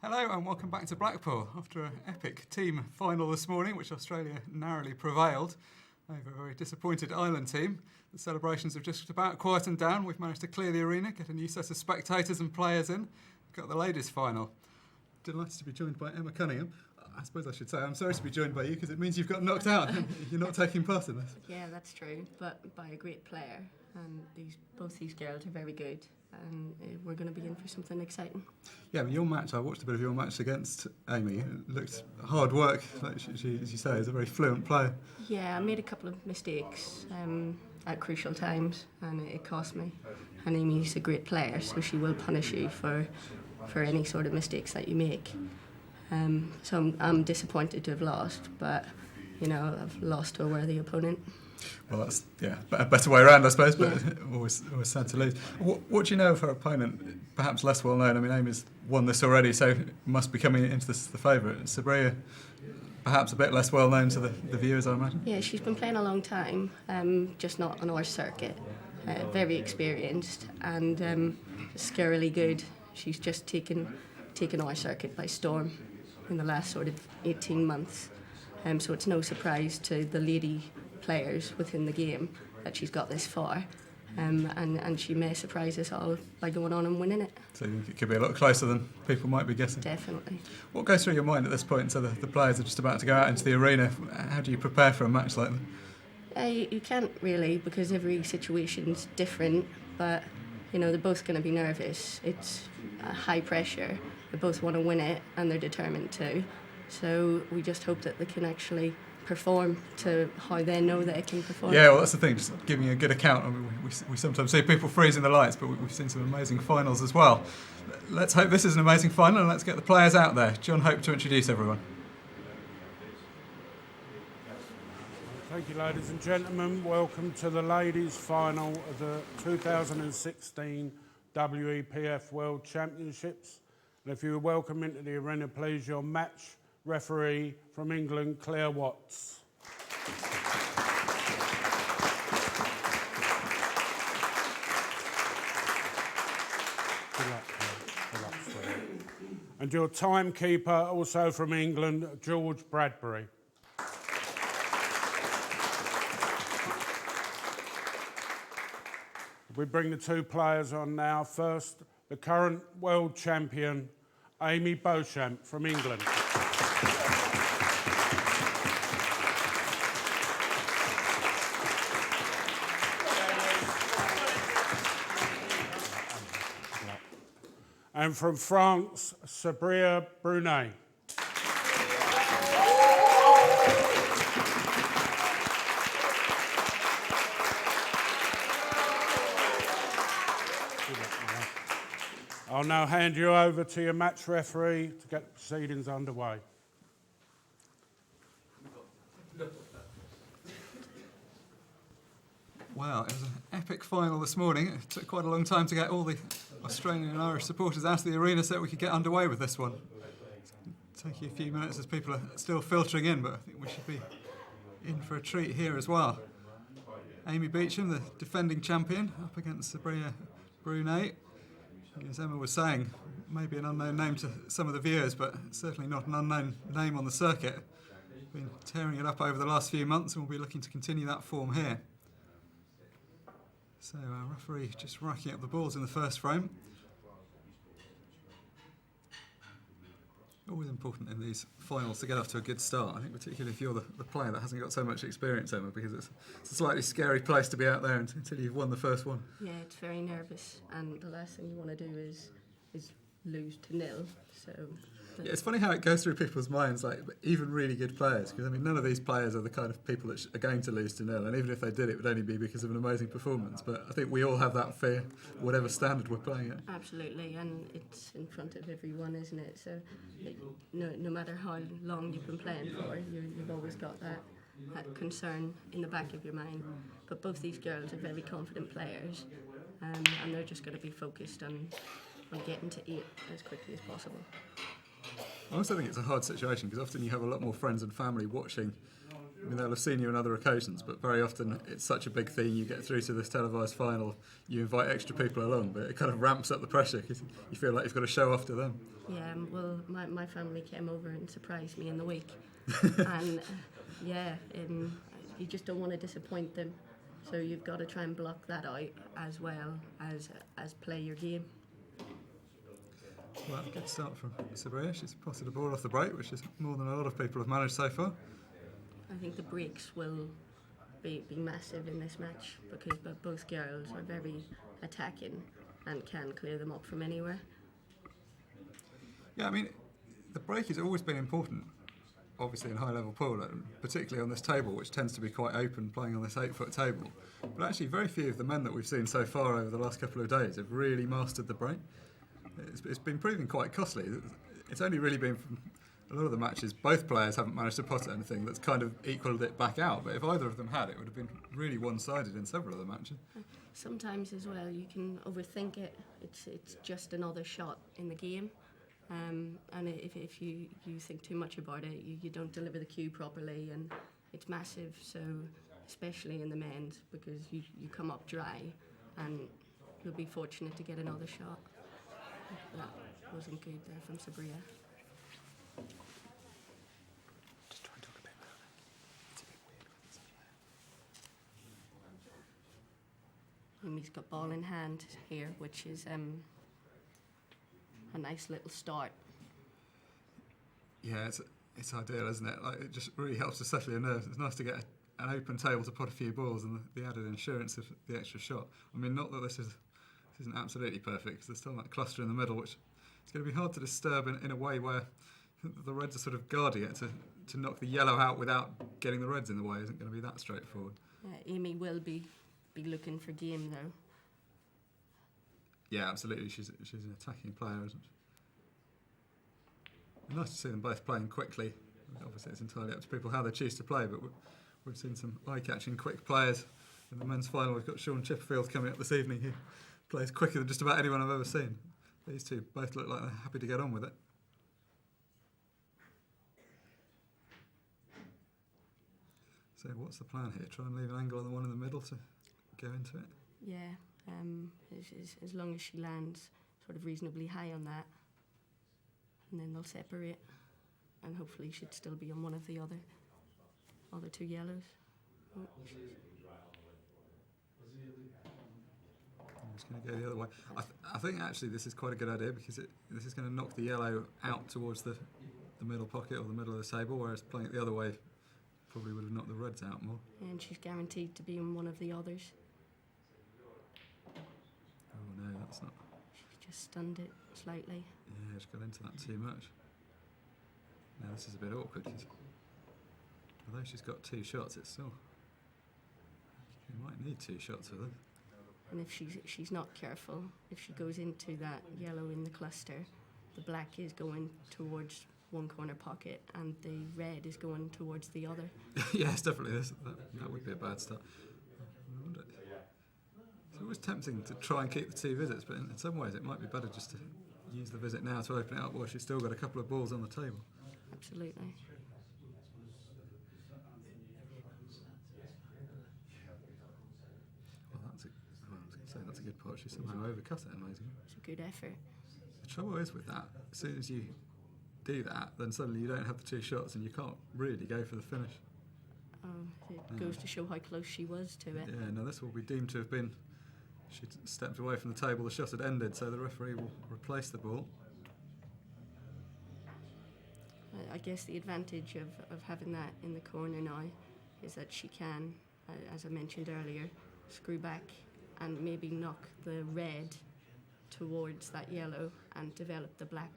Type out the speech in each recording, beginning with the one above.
Hello and welcome back to Blackpool. After an epic team final this morning, which Australia narrowly prevailed over a very disappointed Ireland team, the celebrations have just about quietened down. We've managed to clear the arena, get a new set of spectators and players in. We've got the ladies' final. Delighted to be joined by Emma Cunningham. I suppose I should say I'm sorry to be joined by you because it means you've got knocked out. You're not taking part in this. Yeah, that's true, but by a great player. And both these girls are very good, and we're going to be in for something exciting. Yeah, but your match, I watched a bit of your match against Amy. It looked hard work. Like she, as you say, is a very fluent player. Yeah, I made a couple of mistakes at crucial times, and it cost me. And Amy's a great player, so she will punish you for any sort of mistakes that you make. So I'm disappointed to have lost, but I've lost to a worthy opponent. Well, that's a better way around, I suppose, but always sad to lose. What do you know of her opponent? Perhaps less well known. I mean, Amy's won this already, so must be coming into this the favourite. Sabrilla, perhaps a bit less well known to the viewers, I imagine. Yeah, she's been playing a long time, just not on our circuit. Very experienced and scarily good. She's just taken our circuit by storm in the last sort of 18 months. So it's no surprise to the lady players within the game that she's got this far, and she may surprise us all by going on and winning it. So you think it could be a lot closer than people might be guessing? Definitely. What goes through your mind at this point? So the players are just about to go out into the arena. How do you prepare for a match like that? You can't really, because every situation's different, but they're both going to be nervous. It's high pressure. They both want to win it and they're determined to. So we just hope that they can actually perform to how they know they can perform. Yeah, well, that's the thing, just giving a good account. I mean, we sometimes see people freezing the lights, but we've seen some amazing finals as well. Let's hope this is an amazing final and let's get the players out there. John Hope to introduce everyone. Thank you, ladies and gentlemen. Welcome to the ladies' final of the 2016 WEPF World Championships. And if you would welcome into the arena, please, your match referee from England, Claire Watts. Good luck, Claire. Good luck, sweetie. And your timekeeper, also from England, George Bradbury. We bring the two players on now. First, the current world champion, Amy Beauchamp from England. And from France, Sabrilla Brunet. I'll now hand you over to your match referee to get the proceedings underway. Well, it was an epic final this morning. It took quite a long time to get all the Australian and Irish supporters out of the arena so that we could get underway with this one. It'll take you a few minutes as people are still filtering in, but I think we should be in for a treat here as well. Amy Beauchamp, the defending champion, up against Sabrilla Brunet. As Emma was saying, maybe an unknown name to some of the viewers, but certainly not an unknown name on the circuit. Been tearing it up over the last few months and we'll be looking to continue that form here. So our referee just racking up the balls in the first frame. Always important in these finals to get off to a good start. I think particularly if you're the player that hasn't got so much experience, Emma, because it's a slightly scary place to be out there until you've won the first one. Yeah, it's very nervous, and the last thing you want to do is lose to nil. So. Yeah, it's funny how it goes through people's minds, like even really good players, because I mean none of these players are the kind of people that are going to lose to nil, and even if they did, it would only be because of an amazing performance. But I think we all have that fear, whatever standard we're playing at. Absolutely, and it's in front of everyone, isn't it? So no matter how long you've been playing for, you've always got that concern in the back of your mind. But both these girls are very confident players, and they're just going to be focused on getting to 8 as quickly as possible. I also think it's a hard situation because often you have a lot more friends and family watching I mean, they'll have seen you on other occasions, but very often it's such a big thing. You get through to this televised final, you invite extra people along, but it kind of ramps up the pressure because you feel like you've got to show off to them. Yeah, well, my family came over and surprised me in the week. And you just don't want to disappoint them. So you've got to try and block that out as well as play your game. Well, good start from Sabrilla. She's potted the ball off the break, which is more than a lot of people have managed so far. I think the breaks will be massive in this match because both girls are very attacking and can clear them up from anywhere. Yeah, I mean, the break has always been important, obviously in high-level pool, particularly on this table, which tends to be quite open, playing on this 8-foot table. But actually, very few of the men that we've seen so far over the last couple of days have really mastered the break. It's been proving quite costly. It's only really been from a lot of the matches, both players haven't managed to pot anything that's kind of equalled it back out. But if either of them had, it would have been really one-sided in several of the matches. Sometimes as well, you can overthink it. It's just another shot in the game. And if you think too much about it, you don't deliver the cue properly, and it's massive. So, especially in the men's, because you come up dry, and you'll be fortunate to get another shot. That wasn't good there from Sabrilla. Just try and talk a bit louder. It's a bit weird with this player. Amy's got ball in hand here, which is a nice little start. Yeah, it's ideal, isn't it? Like, it just really helps to settle your nerves. It's nice to get an open table to pot a few balls and the added insurance of the extra shot. I mean, not that this isn't absolutely perfect, because there's still that cluster in the middle, which it's going to be hard to disturb in a way where the reds are sort of guarding it to knock the yellow out without getting the reds in the way. Isn't going to be that straightforward. Amy will be looking for game though. Yeah, absolutely. She's an attacking player, isn't she? Nice to see them both playing quickly. Obviously, it's entirely up to people how they choose to play, but we've seen some eye-catching quick players. In the men's final, we've got Sean Chipperfield coming up this evening, who plays quicker than just about anyone I've ever seen. These two both look like they're happy to get on with it. So what's the plan here? Try and leave an angle on the one in the middle to go into it? Yeah, as long as she lands sort of reasonably high on that, and then they'll separate, and hopefully she'd still be on one of the other two yellows. Oh. I'm just going to go the other way. I think actually this is quite a good idea, because this is going to knock the yellow out towards the middle pocket or the middle of the table, whereas playing it the other way probably would have knocked the reds out more. And she's guaranteed to be on one of the others. Oh no, that's not. She's just stunned it slightly. Yeah, she's got into that too much. Now this is a bit awkward, because although she's got two shots, it's still. You might need two shots with her. And if she's not careful, if she goes into that yellow in the cluster, the black is going towards one corner pocket and the red is going towards the other. Yes, definitely. That would be a bad start. It's always tempting to try and keep the two visits, but in some ways it might be better just to use the visit now to open it up while she's still got a couple of balls on the table. Absolutely. That's a good pot. She somehow overcut it amazingly. It's a good effort. The trouble is with that, as soon as you do that, then suddenly you don't have the two shots and you can't really go for the finish. It goes to show how close she was to it. Yeah, no, this will be deemed to have been. She'd stepped away from the table, the shot had ended, so the referee will replace the ball. I guess the advantage of having that in the corner now is that she can, as I mentioned earlier, screw back and maybe knock the red towards that yellow and develop the black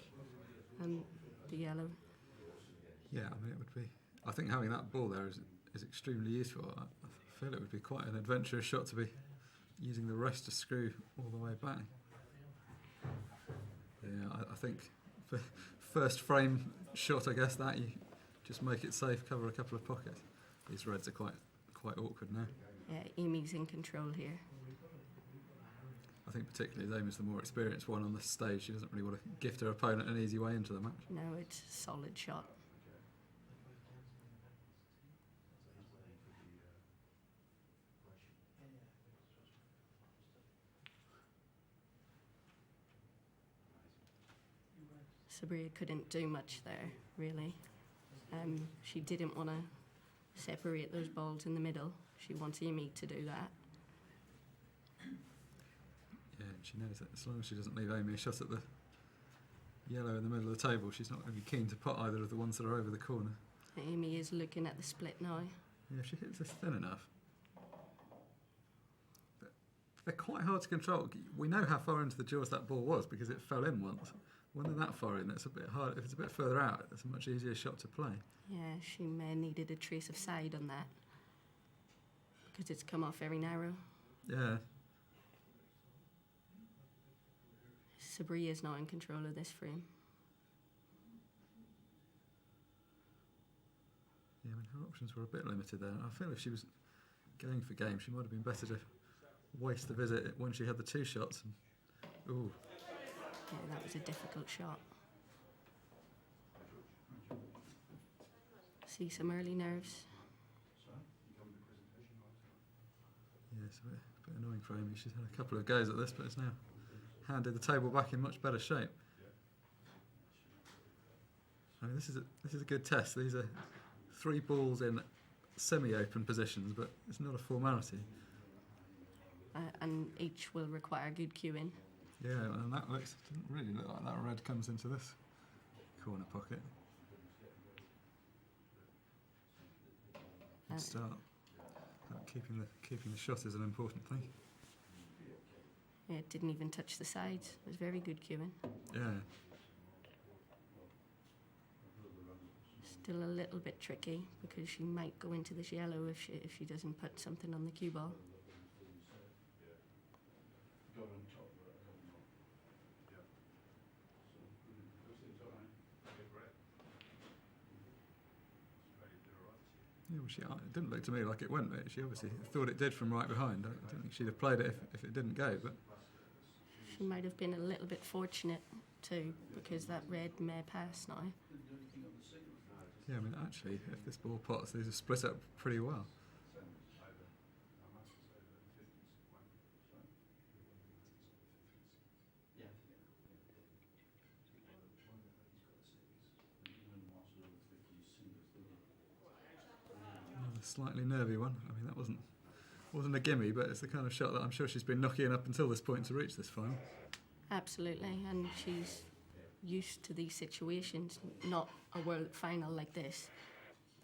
and the yellow. Yeah, I mean, it would be. I think having that ball there is extremely useful. I feel it would be quite an adventurous shot to be using the rest to screw all the way back. Yeah, I think for first frame shot, I guess that you just make it safe, cover a couple of pockets. These reds are quite awkward now. Yeah, Amy's in control here. I think particularly as Amy's the more experienced one on the stage, she doesn't really want to gift her opponent an easy way into the match. No, it's a solid shot. Sabrilla couldn't do much there, really. She didn't want to separate those balls in the middle. She wants Amy to do that. Yeah, she knows that as long as she doesn't leave Amy a shot at the yellow in the middle of the table, she's not going to be keen to pot either of the ones that are over the corner. Amy is looking at the split now. Yeah, if she hits this thin enough. But they're quite hard to control. We know how far into the jaws that ball was because it fell in once. When they're that far in, it's a bit hard. If it's a bit further out, it's a much easier shot to play. Yeah, she may have needed a trace of side on that because it's come off very narrow. Yeah. Sabrilla's now in control of this frame. Yeah, I mean, her options were a bit limited there. I feel if she was going for game, she might have been better to waste the visit when she had the two shots. And, ooh. Yeah, that was a difficult shot. See some early nerves. Yeah, it's a bit annoying for Amy. She's had a couple of goes at this, but it's now handed the table back in much better shape. I mean, this is a good test. These are 3 balls in semi-open positions, but it's not a formality. And each will require good cueing. Yeah, and that didn't really look like that red comes into this corner pocket. Good start. Keeping the shot is an important thing. Yeah, it didn't even touch the sides. It was very good cueing. Yeah. Still a little bit tricky because she might go into this yellow if she doesn't put something on the cue ball. Yeah, well, it didn't look to me like it went, but she obviously thought it did from right behind. I don't think she'd have played it if it didn't go, but... She might have been a little bit fortunate too, because that red may pass now. Yeah, I mean, actually, if this ball pots, these are split up pretty well. A slightly nervy one. I mean, that wasn't a gimme, but it's the kind of shot that I'm sure she's been knocking up until this point to reach this final. Absolutely, and she's used to these situations, not a world final like this,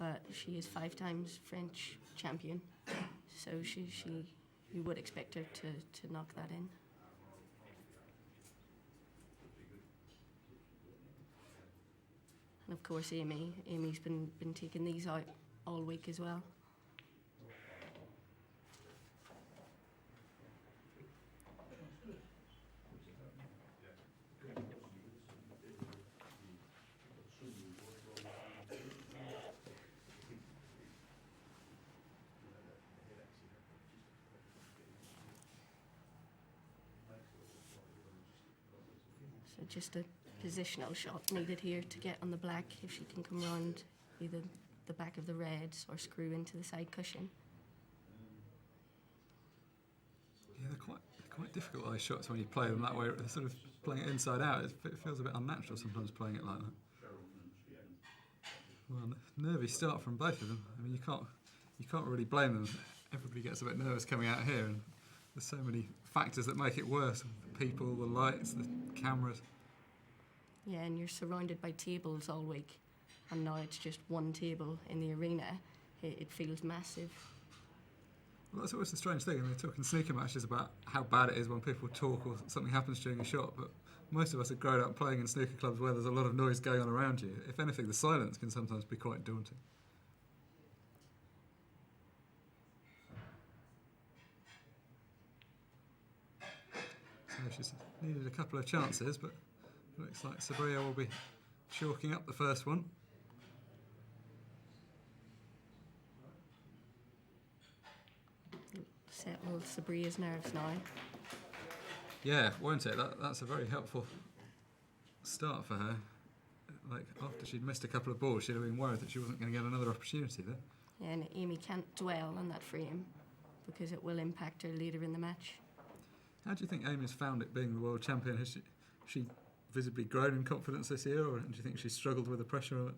but she is 5 times French champion, so you would expect her to knock that in. And of course Amy's been taking these out all week as well. So just a positional shot needed here to get on the black if she can come round either the back of the reds or screw into the side cushion. Yeah, they're quite difficult, those shots, when you play them that way. They're sort of playing it inside out. It feels a bit unnatural sometimes playing it like that. Well, nervy start from both of them. I mean, you can't really blame them. Everybody gets a bit nervous coming out here, and there's so many factors that make it worse. The people, the lights, the cameras. Yeah, and you're surrounded by tables all week, and now it's just one table in the arena. It feels massive. Well, that's always the strange thing, and they're talking snooker matches about how bad it is when people talk or something happens during a shot, but most of us have grown up playing in snooker clubs where there's a lot of noise going on around you. If anything, the silence can sometimes be quite daunting. So she's needed a couple of chances, but it looks like Sabrilla will be chalking up the first one. Settle Sabrilla's nerves now. Yeah, won't it? That's a very helpful start for her. Like, after she'd missed a couple of balls, she'd have been worried that she wasn't going to get another opportunity there. Yeah, and Amy can't dwell on that frame because it will impact her later in the match. How do you think Amy's found it being the world champion? Has she visibly grown in confidence this year, or do you think she's struggled with the pressure of it?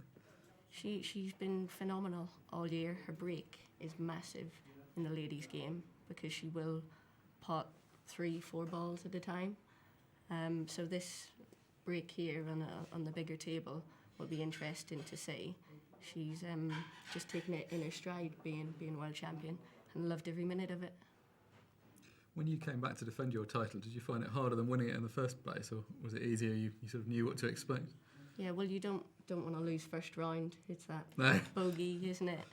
She's been phenomenal all year. Her break is massive in the ladies' game because she will pot 3-4 balls at a time. So this break here on the bigger table will be interesting to see. She's just taken it in her stride, being world champion, and loved every minute of it. When you came back to defend your title, did you find it harder than winning it in the first place, or was it easier? You sort of knew what to expect? Yeah, well, you don't want to lose first round. It's that No. bogey, isn't it?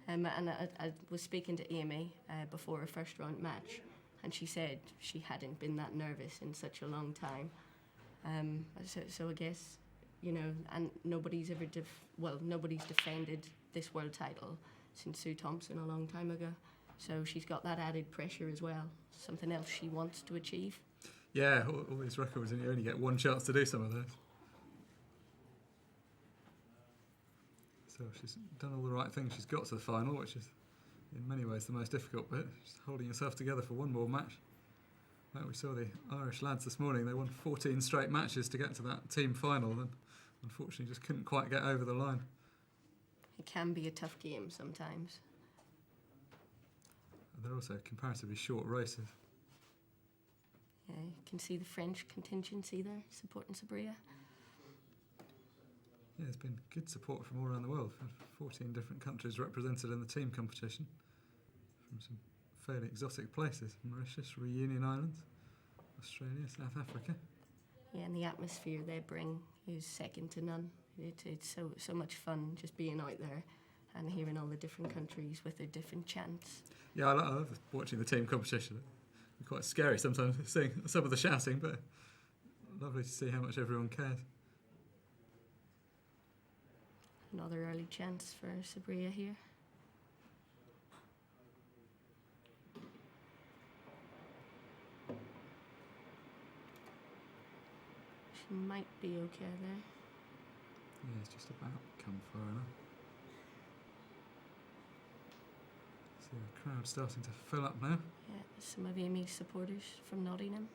And I was speaking to Amy before her first round match, and she said she hadn't been that nervous in such a long time. So I guess, you know, and nobody's defended this world title since Sue Thompson a long time ago. So she's got that added pressure as well, something else she wants to achieve. Yeah, all these records, and you only get one chance to do some of those. So she's done all the right things. She's got to the final, which is in many ways the most difficult bit. She's holding herself together for one more match. Like we saw the Irish lads this morning, they won 14 straight matches to get to that team final, and unfortunately just couldn't quite get over the line. It can be a tough game sometimes. They're also comparatively short races. Yeah, you can see the French contingency there supporting Sabrilla. Yeah, there's been good support from all around the world. 14 different countries represented in the team competition from some fairly exotic places: Mauritius, Reunion Islands, Australia, South Africa. Yeah, and the atmosphere they bring is second to none. It's so much fun just being out there and hearing all the different countries with their different chants. Yeah, I love watching the team competition. It's quite scary sometimes seeing some of the shouting, but lovely to see how much everyone cares. Another early chance for Sabrilla here. She might be okay there. Yeah, it's just about come far enough. See the crowd starting to fill up now. Yeah, some of Amy's supporters from Nottingham.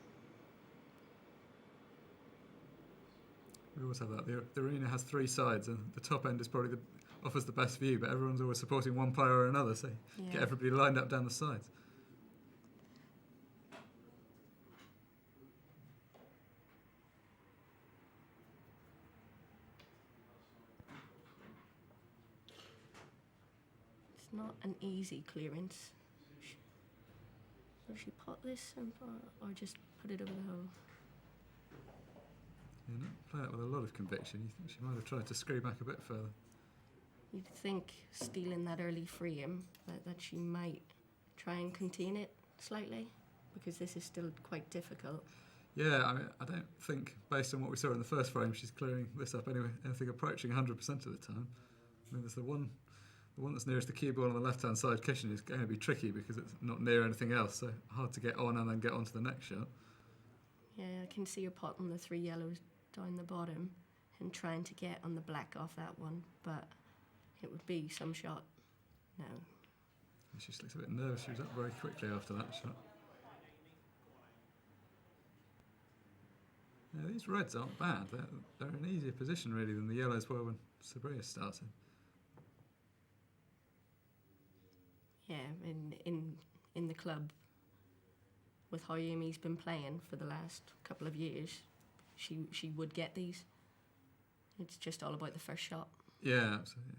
We always have that. The arena has three sides, and the top end is probably offers the best view, but everyone's always supporting one player or another, so Yeah. get everybody lined up down the sides. It's not an easy clearance. Will she pot this or just put it over the hole? Yeah, no, play it with a lot of conviction. You think she might have tried to screw back a bit further. You'd think stealing that early frame that she might try and contain it slightly, because this is still quite difficult. Yeah, I mean, I don't think, based on what we saw in the first frame, she's clearing this up anyway, anything approaching 100% of the time. I mean, there's the one that's nearest the cue ball on the left-hand side cushion is going to be tricky because it's not near anything else, so hard to get on and then get on to the next shot. Yeah, I can see her potting the three yellows down the bottom and trying to get on the black off that one, but it would be some shot. No. She just looks a bit nervous. She was up very quickly after that shot. Yeah, these reds aren't bad. They're in an easier position, really, than the yellows were when Sabrilla started. Yeah, in the club, with how Amy's been playing for the last couple of years, she would get these. It's just all about the first shot. Yeah, absolutely.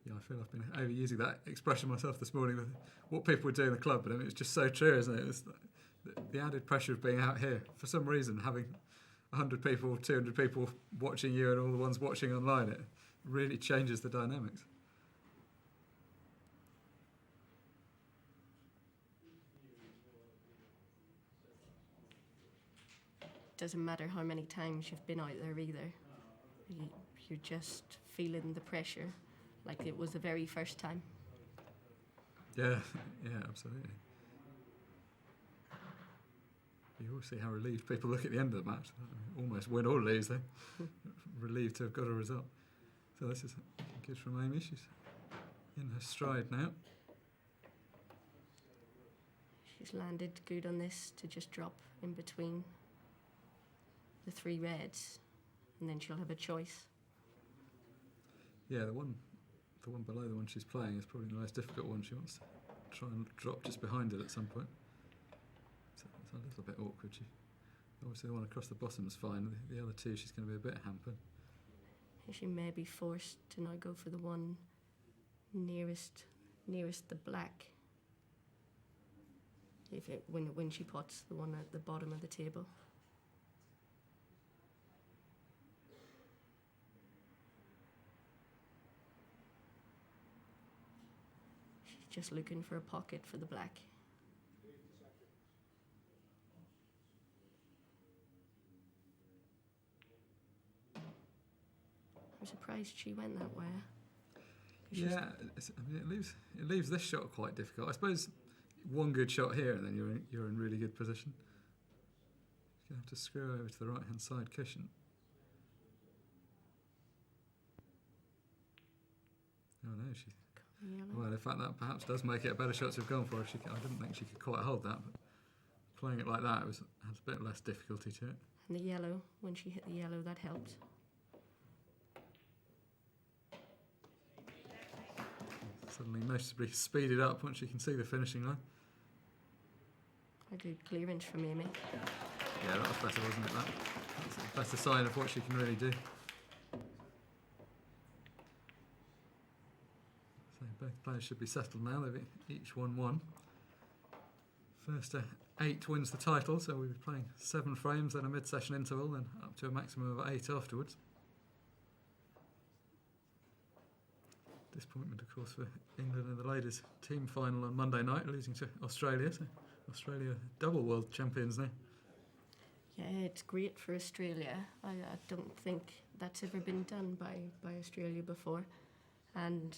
Yeah, I feel I've been overusing that expression myself this morning with what people would do in the club, but I mean, it's just so true, isn't it? It's the added pressure of being out here. For some reason, having 100 people, 200 people watching you and all the ones watching online, it really changes the dynamics. Doesn't matter how many times you've been out there either. You're just feeling the pressure like it was the very first time. Yeah, yeah, absolutely. You always see how relieved people look at the end of the match. Almost win or lose, they're relieved to have got a result. So this is good from Amy. She's in her stride now. She's landed good on this to just drop in between. the 3 reds, and then she'll have a choice. Yeah, the one below the one she's playing is probably the most difficult one. She wants to try and drop just behind it at some point. So it's a little bit awkward. Obviously the one across the bottom is fine. The other two she's going to be a bit hampered. She may be forced to now go for the one nearest the black. When she pots the one at the bottom of the table. She's just looking for a pocket for the black. I'm surprised she went that way. Yeah, it leaves this shot quite difficult. I suppose one good shot here and then you're in really good position. You're going to have to screw over to the right hand side cushion. Oh no, well, in fact that perhaps does make it a better shot to have gone for. I didn't think she could quite hold that, but playing it like that has a bit less difficulty to it. And the yellow, when she hit the yellow, that helped. Suddenly noticeably speeded up once you can see the finishing line. A good clearance from Amy. Yeah, that was better, wasn't it? That's a better sign of what she can really do. So both players should be settled now. They've each won 1. First 8 wins the title, so we'll be playing 7 frames, then a mid-session interval, then up to a maximum of 8 afterwards. Disappointment, of course, for England in the ladies' team final on Monday night, losing to Australia. So Australia double world champions now. Yeah, it's great for Australia. I don't think that's ever been done by Australia before. And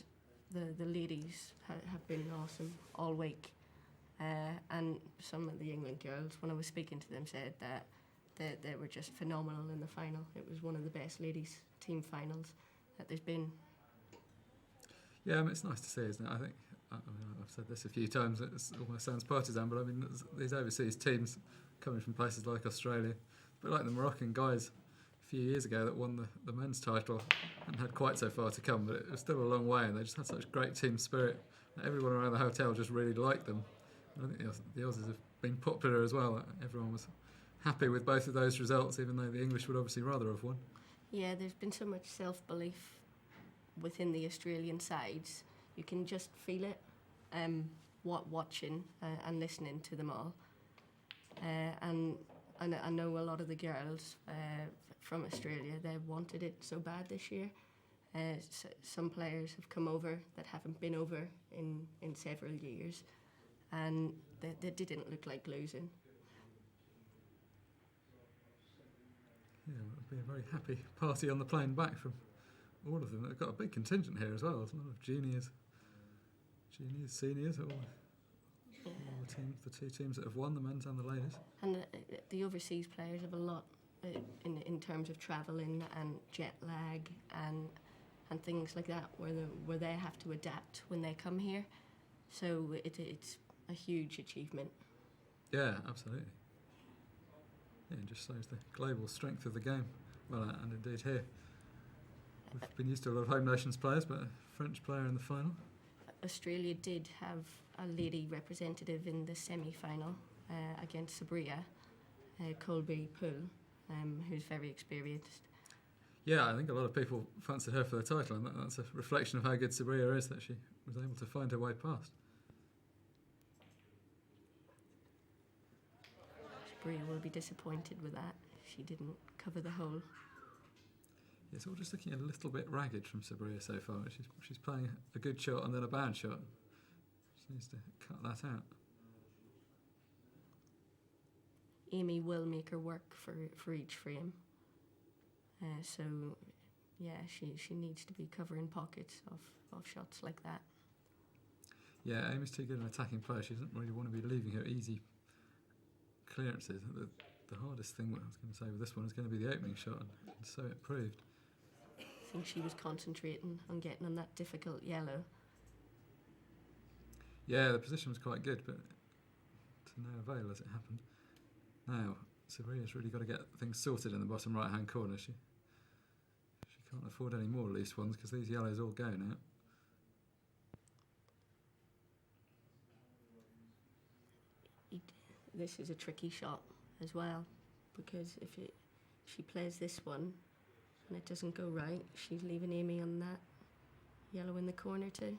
the ladies have been awesome all week. And some of the England girls, when I was speaking to them, said that they were just phenomenal in the final. It was one of the best ladies' team finals that there's been. Yeah, it's nice to see, isn't it? I think I've said this a few times. It almost sounds partisan, but I mean these overseas teams coming from places like Australia, but like the Moroccan guys a few years ago that won the men's title and had quite so far to come, but it was still a long way, and they just had such great team spirit. Everyone around the hotel just really liked them. And I think the Aussies have been popular as well. Everyone was happy with both of those results, even though the English would obviously rather have won. Yeah, there's been so much self-belief within the Australian sides. You can just feel it watching and listening to them all. And I know a lot of the girls from Australia, they wanted it so bad this year. Some players have come over that haven't been over in several years, and they didn't look like losing. Yeah, it would be a very happy party on the plane back from all of them. They've got a big contingent here as well. There's a lot of juniors, seniors, all the teams, the 2 teams that have won, the men's and the ladies. And the overseas players have a lot in terms of travelling and jet lag and things like that, where they have to adapt when they come here. So it's a huge achievement. Yeah, absolutely. Yeah, it just shows the global strength of the game. Well, and indeed here. We've been used to a lot of home nations players, but a French player in the final. Australia did have a lady representative in the semi-final against Sabrilla, Colby Poole, who's very experienced. Yeah, I think a lot of people fancied her for the title, and that's a reflection of how good Sabrilla is, that she was able to find her way past. Sabrilla will be disappointed with that. She didn't cover the hole. Yeah, it's all just looking a little bit ragged from Sabrilla so far. She's playing a good shot and then a bad shot. She needs to cut that out. Amy will make her work for each frame. So, yeah, she needs to be covering pockets of shots like that. Yeah, Amy's too good an attacking player. She doesn't really want to be leaving her easy clearances. The hardest thing I was going to say with this one is going to be the opening shot, and so it proved. I think she was concentrating on getting on that difficult yellow. Yeah, the position was quite good, but to no avail as it happened. Now, Sabrilla's really got to get things sorted in the bottom right-hand corner. She can't afford any more loose ones because these yellows all go now. This is a tricky shot as well, because if she plays this one and it doesn't go right, she's leaving Amy on that yellow in the corner too.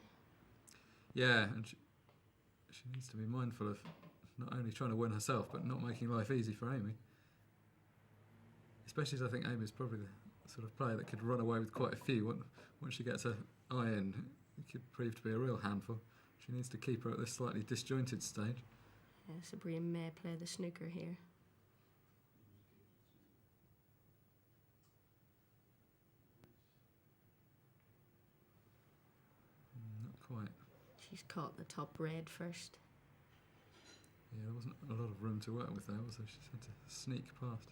Yeah, and she needs to be mindful of not only trying to win herself, but not making life easy for Amy. Especially as I think Amy's probably the sort of player that could run away with quite a few. Once she gets her eye in, it could prove to be a real handful. She needs to keep her at this slightly disjointed stage. Yeah, Sabrilla may play the snooker here. Not quite. She's caught the top red first. Yeah, there wasn't a lot of room to work with there, was there? She just had to sneak past.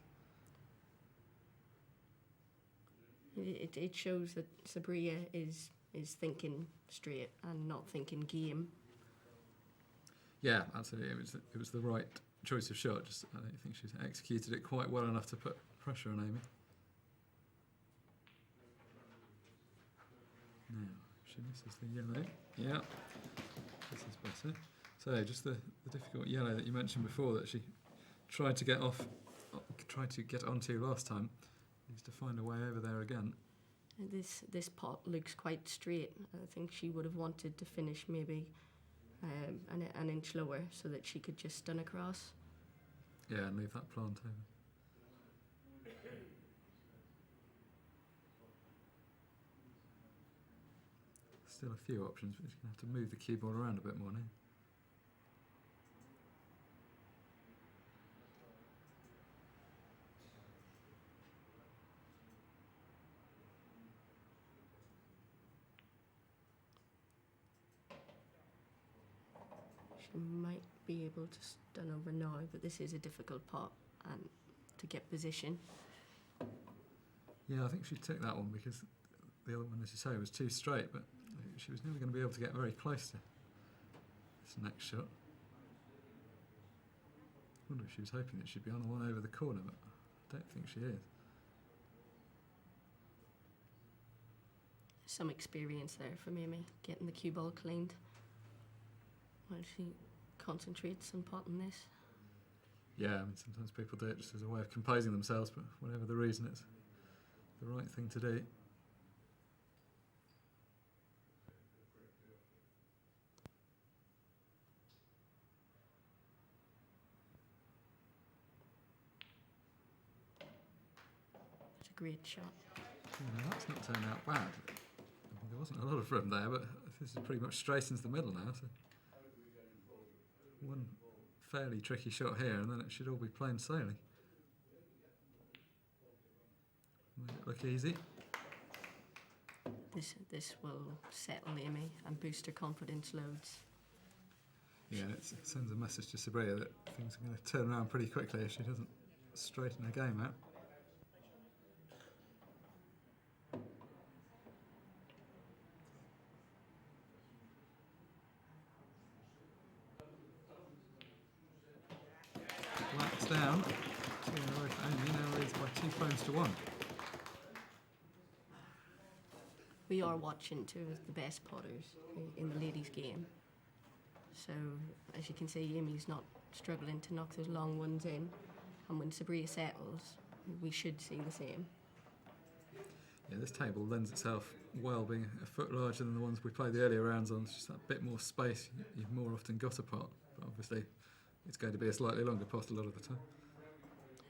It shows that Sabrilla is thinking straight and not thinking game. Yeah, absolutely. It was the right choice of shot. Just I don't think she's executed it quite well enough to put pressure on Amy. Now she misses the yellow. Yeah, this is better. So just the difficult yellow that you mentioned before that she tried to get onto last time. Needs to find a way over there again. This pot looks quite straight. I think she would have wanted to finish maybe an inch lower so that she could just stun across. Yeah, and leave that plant over. Still a few options, but she's going to have to move the cue ball around a bit more now. She might be able to stun over now, but this is a difficult pot and to get position. Yeah, I think she took that one because the other one, as you say, was too straight, but she was never going to be able to get very close to this next shot. I wonder if she was hoping that she'd be on the one over the corner, but I don't think she is. Some experience there from Amy, getting the cue ball cleaned while she concentrates on potting this. Yeah, I mean, sometimes people do it just as a way of composing themselves, but whatever the reason, it's the right thing to do. It's a great shot. Yeah, that's not turned out bad. I mean, there wasn't a lot of room there, but this is pretty much straight into the middle now. So one fairly tricky shot here, and then it should all be plain sailing. Make it look easy. This will settle Amy and boost her confidence loads. Yeah, it sends a message to Sabrilla that things are going to turn around pretty quickly if she doesn't straighten her game out. Black's down. 2 in a row for Amy, now leads by 2 frames to 1. We are watching two of the best potters in the ladies' game. So, as you can see, Amy's not struggling to knock those long ones in. And when Sabrilla settles, we should see the same. Yeah, this table lends itself well, being a foot larger than the ones we played the earlier rounds on. It's just that bit more space. You've more often got a pot, but obviously it's going to be a slightly longer pot a lot of the time.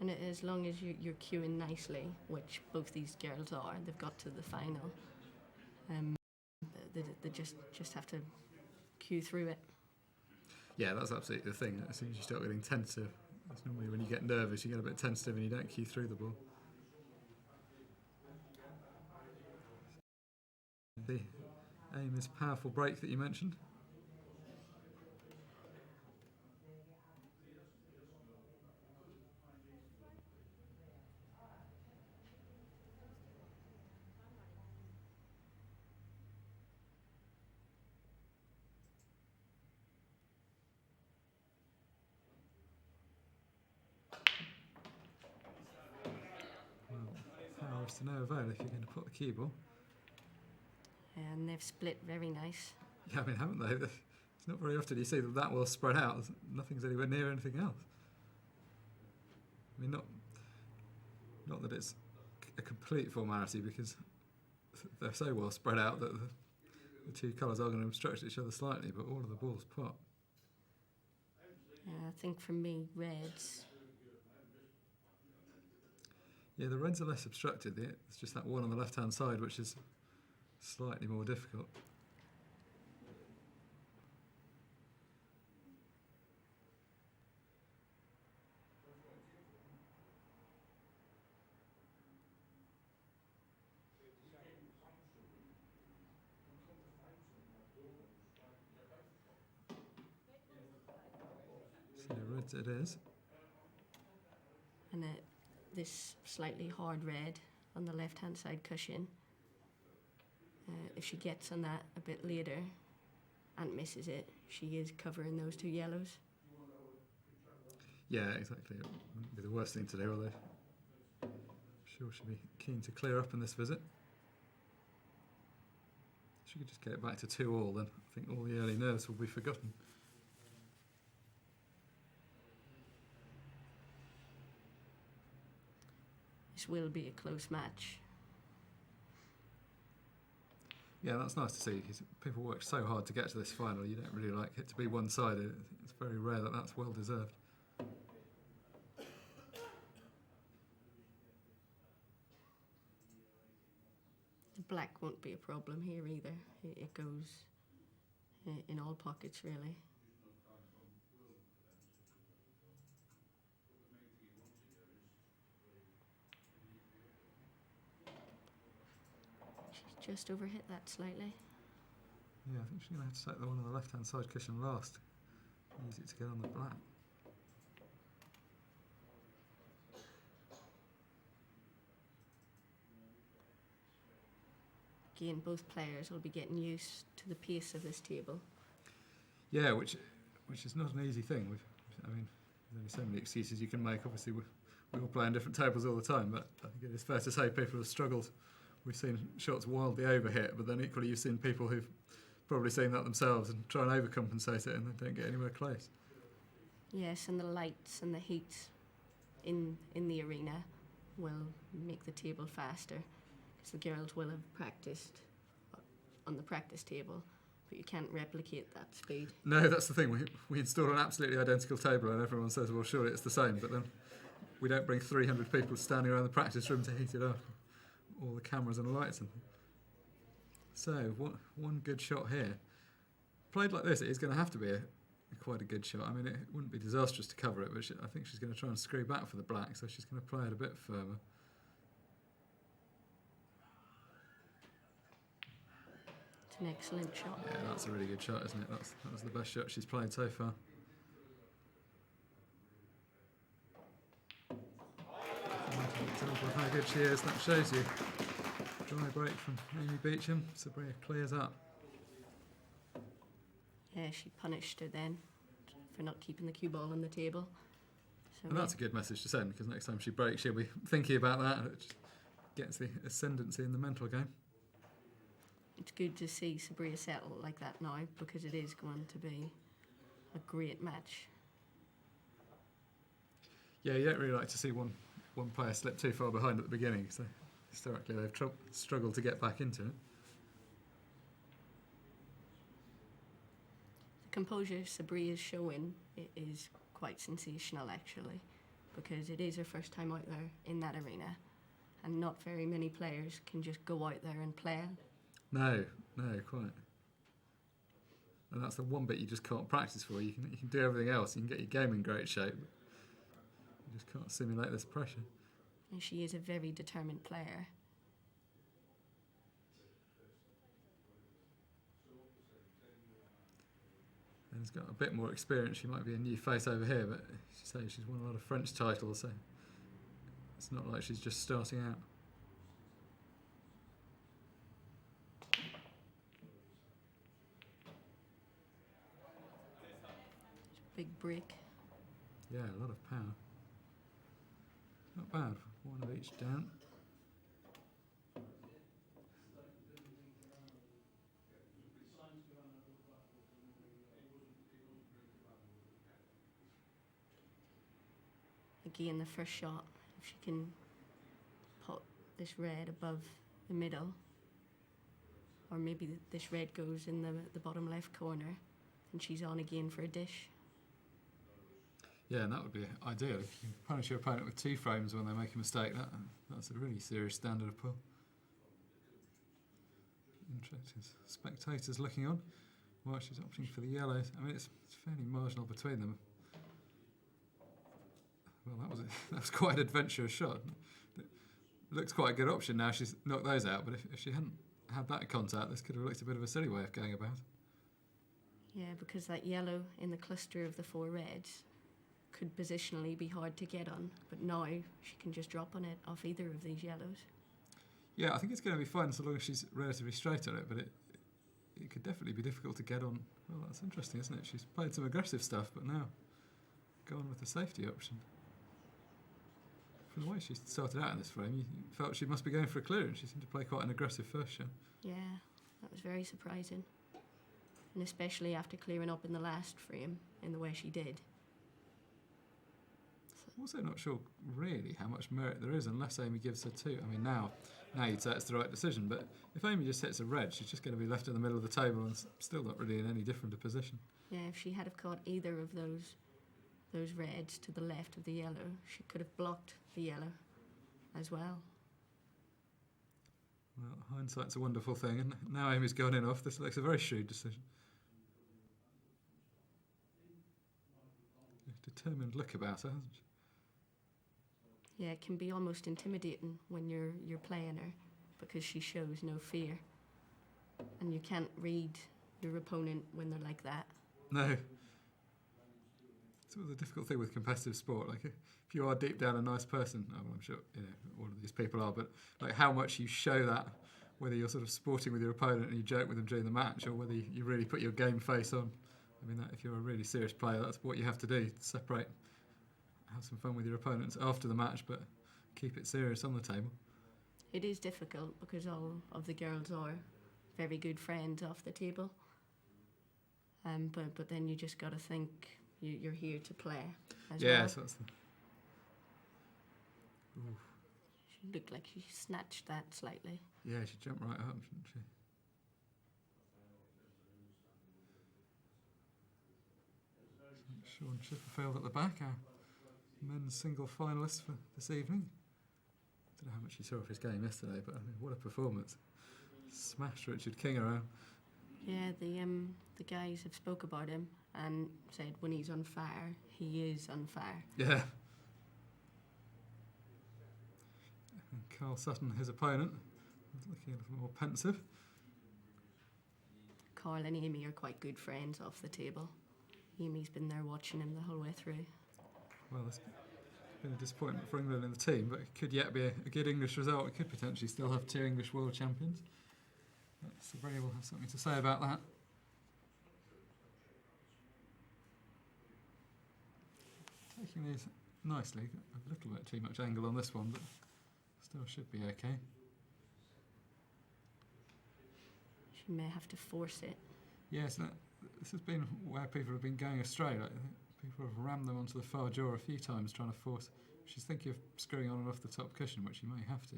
And as long as you're queuing nicely, which both these girls are, they've got to the final. They just have to queue through it. Yeah, that's absolutely the thing. As soon as you start getting tentative, it's normally when you get nervous, you get a bit tentative and you don't queue through the ball. The aim is powerful break that you mentioned. Errors to no avail if you're going to put the cue ball. And they've split very nice. Yeah, I mean, haven't they? It's not very often you see that well spread out. Nothing's anywhere near anything else. I mean, not that it's a complete formality, because they're so well spread out that the two colours are going to obstruct each other slightly, but all of the balls pop. I think for me, reds. Yeah, the reds are less obstructed. It's just that one on the left-hand side which is slightly more difficult. So reds it is. And this slightly hard red on the left-hand side cushion. If she gets on that a bit later and misses it, she is covering those two yellows. Yeah, exactly. It wouldn't be the worst thing to do, although I'm sure she'll be keen to clear up in this visit. She could just get it back to 2-all, then I think all the early nerves will be forgotten. This will be a close match. Yeah, that's nice to see, because people work so hard to get to this final. You don't really like it to be one-sided. It's very rare that that's well deserved. The black won't be a problem here either. It goes in all pockets, really. She's just overhit that slightly. Yeah, I think she's going to have to take the one on the left-hand side cushion last. Easy to get on the black. Again, both players will be getting used to the pace of this table. Yeah, which is not an easy thing. I mean, there's only so many excuses you can make. Obviously, we all play on different tables all the time, but I think it is fair to say people have struggled. We've seen shots wildly overhit, but then equally you've seen people who've probably seen that themselves and try and overcompensate it, and they don't get anywhere close. Yes, and the lights and the heat in the arena will make the table faster, because the girls will have practiced on the practice table, but you can't replicate that speed. No, that's the thing. We install an absolutely identical table, and everyone says, well, surely it's the same, but then we don't bring 300 people standing around the practice room to heat it up. All the cameras and lights and things. So one good shot here. Played like this, it is going to have to be quite a good shot. I mean, it wouldn't be disastrous to cover it, but I think she's going to try and screw back for the black, so she's going to play it a bit firmer. It's an excellent shot. Yeah, that's a really good shot, isn't it? That was the best shot she's played so far. How good she is, that shows you. Dry break from Amy Beauchamp. Sabrilla clears up. Yeah, she punished her then for not keeping the cue ball on the table. So And that's a good message to send, because next time she breaks, she'll be thinking about that, and it just gets the ascendancy in the mental game. it's good to see Sabrilla settle like that now, because it is going to be a great match. Yeah, you don't really like to see one player slip too far behind at the beginning, so historically they've struggled to get back into it. The composure Sabrilla's showing is quite sensational, actually, because it is her first time out there in that arena, and not very many players can just go out there and play. No, quite. And that's the one bit you just can't practice for. You can do everything else. You can get your game in great shape. You just can't simulate this pressure. And she is a very determined player. And has got a bit more experience. She might be a new face over here, but she says she's won a lot of French titles, so it's not like she's just starting out. Big break. Yeah, a lot of power. Not bad. One of each down. again, the first shot, if she can put this red above the middle, or maybe this red goes in the bottom left corner, then she's on again for a dish. Yeah, and that would be ideal. If you can punish your opponent with 2 frames when they make a mistake, that's a really serious standard of pull. Interesting. Spectators looking on. Well, she's opting for the yellows. I mean, it's fairly marginal between them. Well, that was quite an adventurous shot. It looks quite a good option now. She's knocked those out, but if she hadn't had that contact, this could have looked a bit of a silly way of going about. Yeah, because that yellow in the cluster of the 4 reds could positionally be hard to get on, but now she can just drop on it off either of these yellows. Yeah, I think it's going to be fine so long as she's relatively straight on it, but it could definitely be difficult to get on. Well, that's interesting, isn't it? She's played some aggressive stuff, but now gone with the safety option. From the way she started out in this frame, you felt she must be going for a clear, and she seemed to play quite an aggressive first shot. Yeah, that was very surprising. And especially after clearing up in the last frame in the way she did. I'm also not sure really how much merit there is unless Amy gives her 2. I mean, now you'd say it's the right decision, but if Amy just hits a red, she's just going to be left in the middle of the table and still not really in any different a position. Yeah, if she had have caught either of those reds to the left of the yellow, she could have blocked the yellow as well. Well, hindsight's a wonderful thing, and now Amy's gone in off. This looks a very shrewd decision. A determined look about her, hasn't she? Yeah, it can be almost intimidating when you're playing her because she shows no fear. And you can't read your opponent when they're like that. No. It's always a difficult thing with competitive sport. Like, if you are deep down a nice person, well, I'm sure all of these people are, but like how much you show that, whether you're sort of sporting with your opponent and you joke with them during the match, or whether you really put your game face on. I mean, if you're a really serious player, that's what you have to do, to separate. Have some fun with your opponents after the match, but keep it serious on the table. It is difficult because all of the girls are very good friends off the table. But then you just got to think you're here to play as well. Yeah, so that's the... Ooh. She looked like she snatched that slightly. Yeah, she jumped right up, shouldn't she? Sean Chipperfield at the back, our men's single finalist for this evening. I don't know how much you saw of his game yesterday, but I mean, what a performance. Smashed Richard King around. Yeah, the guys have spoke about him and said when he's on fire, he is on fire. Yeah. And Carl Sutton, his opponent, was looking a little more pensive. Carl and Amy are quite good friends off the table. Amy's been there watching him the whole way through. Well, it's been a disappointment for England in the team, but it could yet be a good English result. We could potentially still have 2 English world champions. Sabrilla will have something to say about that. Taking these nicely, a little bit too much angle on this one, but still should be okay. She may have to force it. Yes, this has been where people have been going astray. Like, people have rammed them onto the far jaw a few times trying to force. She's thinking of screwing on and off the top cushion, which you may have to.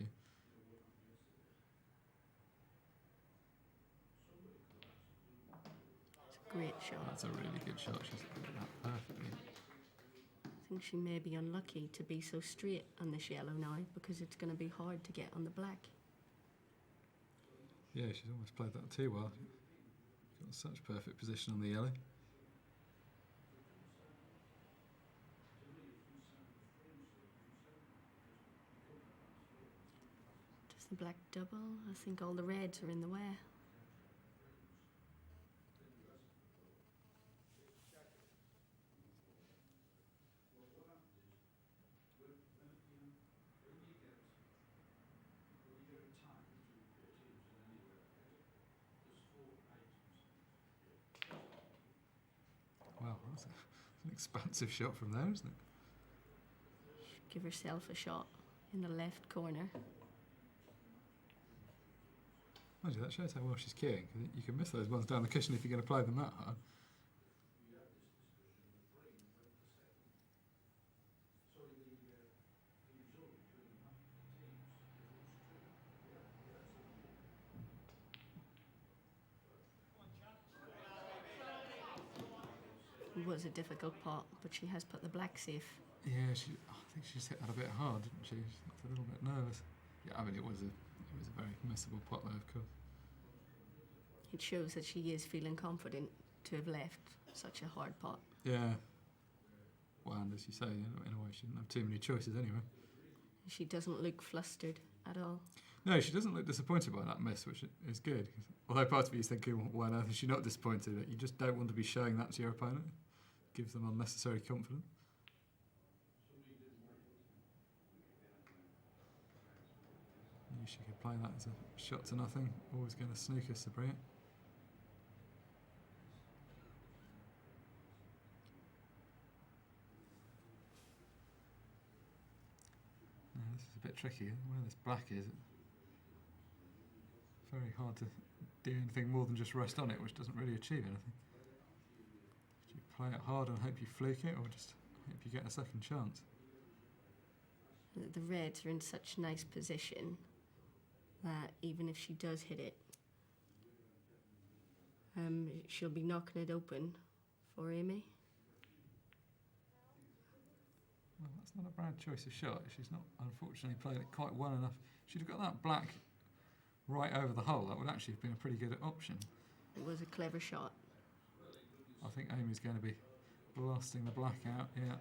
It's a great shot. That's a really good shot. She's got that perfectly. I think she may be unlucky to be so straight on this yellow now because it's going to be hard to get on the black. Yeah, she's almost played that too well. Got such perfect position on the yellow. Does the black double? I think all the reds are in the way. Wow, that's an expansive shot from there, isn't it? Give herself a shot in the left corner. Mind you, that shows how well she's keying. You can miss those ones down the cushion if you're going to play them that hard. It was a difficult pot, but she has put the black safe. Yeah, I think she's hit that a bit hard, didn't she? She looked a little bit nervous. Yeah, I mean, it was a very missable pot though, of course. It shows that she is feeling confident to have left such a hard pot. Yeah. Well, and as you say, in a way, she didn't have too many choices anyway. She doesn't look flustered at all. No, she doesn't look disappointed by that miss, which is good. Although part of you is thinking, why on earth is she not disappointed? You just don't want to be showing that to your opponent. It gives them unnecessary confidence. She could play that as a shot to nothing. Always going to snooker Sabrilla. Yeah, this is a bit tricky. Where this black is, very hard to do anything more than just rest on it, which doesn't really achieve anything. Do you play it hard and hope you fluke it, or just hope you get a second chance? The reds are in such nice position that even if she does hit it, she'll be knocking it open for Amy. Well, that's not a bad choice of shot. She's not, unfortunately, played it quite well enough. She'd have got that black right over the hole. That would actually have been a pretty good option. It was a clever shot. I think Amy's going to be blasting the black out, yeah.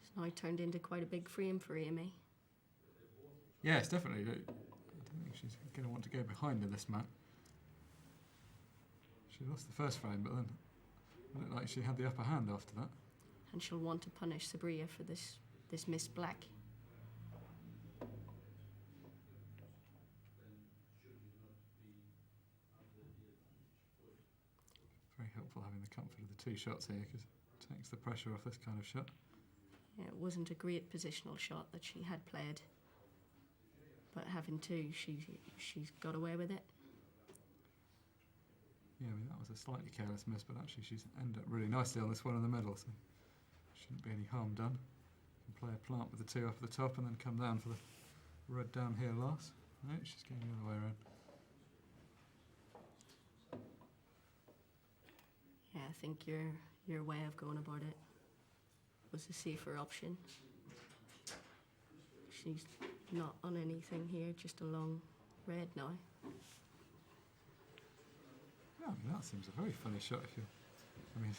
It's now turned into quite a big frame for Amy. Yes, definitely. I don't think she's going to want to go behind in this match. She lost the first frame, but then it looked like she had the upper hand after that. And she'll want to punish Sabrilla for this missed black. Very helpful having the comfort of the two shots here, because it takes the pressure off this kind of shot. Yeah, it wasn't a great positional shot that she had played, but having two, she's got away with it. Yeah, I mean, that was a slightly careless miss, but actually she's ended up really nicely on this one in the middle, so shouldn't be any harm done. You can play a plant with the two up at the top and then come down for the red down here last. No, she's going the other way around. Yeah, I think your way of going about it was the safer option. She's not on anything here, just a long red now. Yeah, I mean, that seems a very funny shot if you... I mean,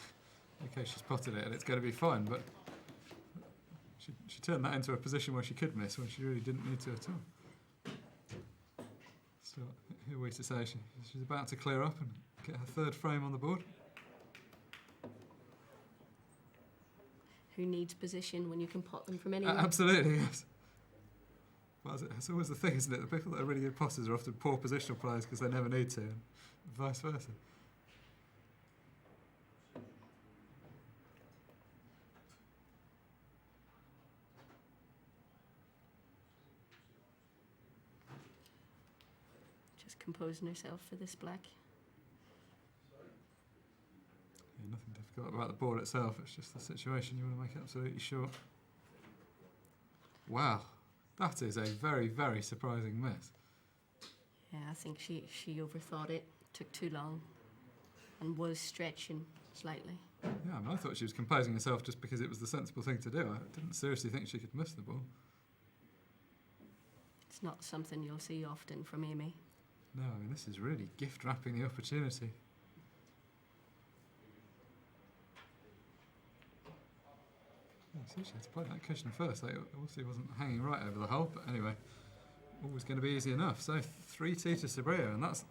okay, she's potted it and it's going to be fine, but she turned that into a position where she could miss when she really didn't need to at all. Still, who are we to say she's about to clear up and get her third frame on the board? Who needs position when you can pot them from anywhere? Absolutely, yes. Well, it's always the thing, isn't it? The people that are really good potters are often poor positional players because they never need to, and vice versa. Just composing herself for this black. Yeah, nothing difficult about the board itself, it's just the situation you want to make absolutely sure. Wow, that is a very, very surprising miss. Yeah, I think she overthought it, took too long, and was stretching slightly. Yeah, I mean, I thought she was composing herself just because it was the sensible thing to do. I didn't seriously think she could miss the ball. It's not something you'll see often from Amy. No, I mean, this is really gift-wrapping the opportunity. Yeah, see, she had to play that cushion first. It obviously wasn't hanging right over the hole, but anyway, always going to be easy enough. So 3-2 to Sabrilla, and that's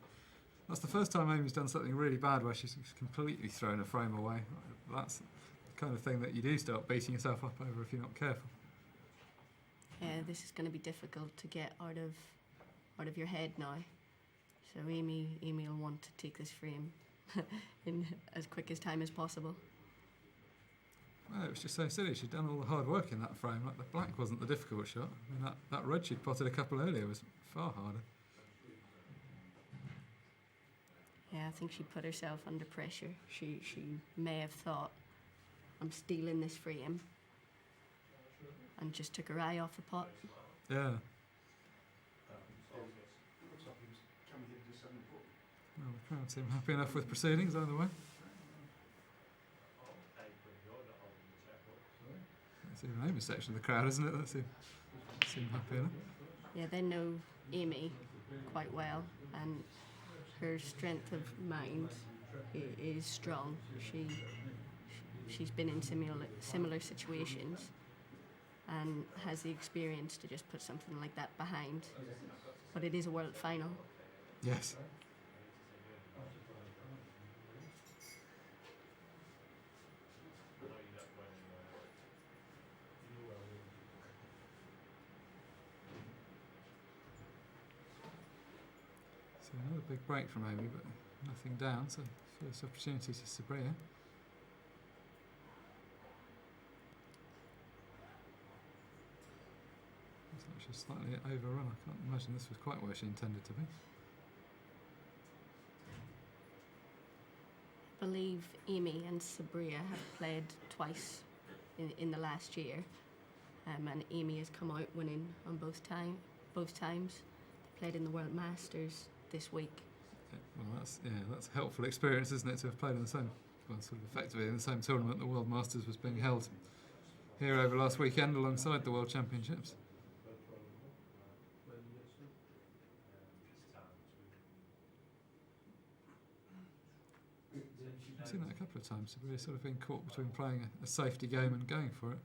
the first time Amy's done something really bad where she's completely thrown a frame away. That's the kind of thing that you do start beating yourself up over if you're not careful. Yeah, this is going to be difficult to get out of your head now. So Amy will want to take this frame in as quick as time as possible. Well, it was just so silly. She'd done all the hard work in that frame. Like, the black wasn't the difficult shot. I mean, that red she'd potted a couple earlier was far harder. Yeah, I think she put herself under pressure. She may have thought, I'm stealing this frame, and just took her eye off the pot. Yeah. Well, the crowd seem happy enough with proceedings either way. It's even Amy's section of the crowd, isn't it? That seem happy enough. Yeah, they know Amy quite well, and her strength of mind is strong. She's been in similar situations and has the experience to just put something like that behind. But it is a world final. Yes. So another big break from Amy, but nothing down, so first opportunity to Sabrilla. Looks like she's slightly overrun. I can't imagine this was quite where she intended to be. I believe Amy and Sabrilla have played twice in the last year, and Amy has come out winning on both times. They played in the World Masters this week. Well, that's a helpful experience, isn't it, to have played in the same, well, sort of effectively in the same tournament the World Masters was being held here over last weekend alongside the World Championships. I've seen that a couple of times. We've really sort of been caught between playing a safety game and going for it.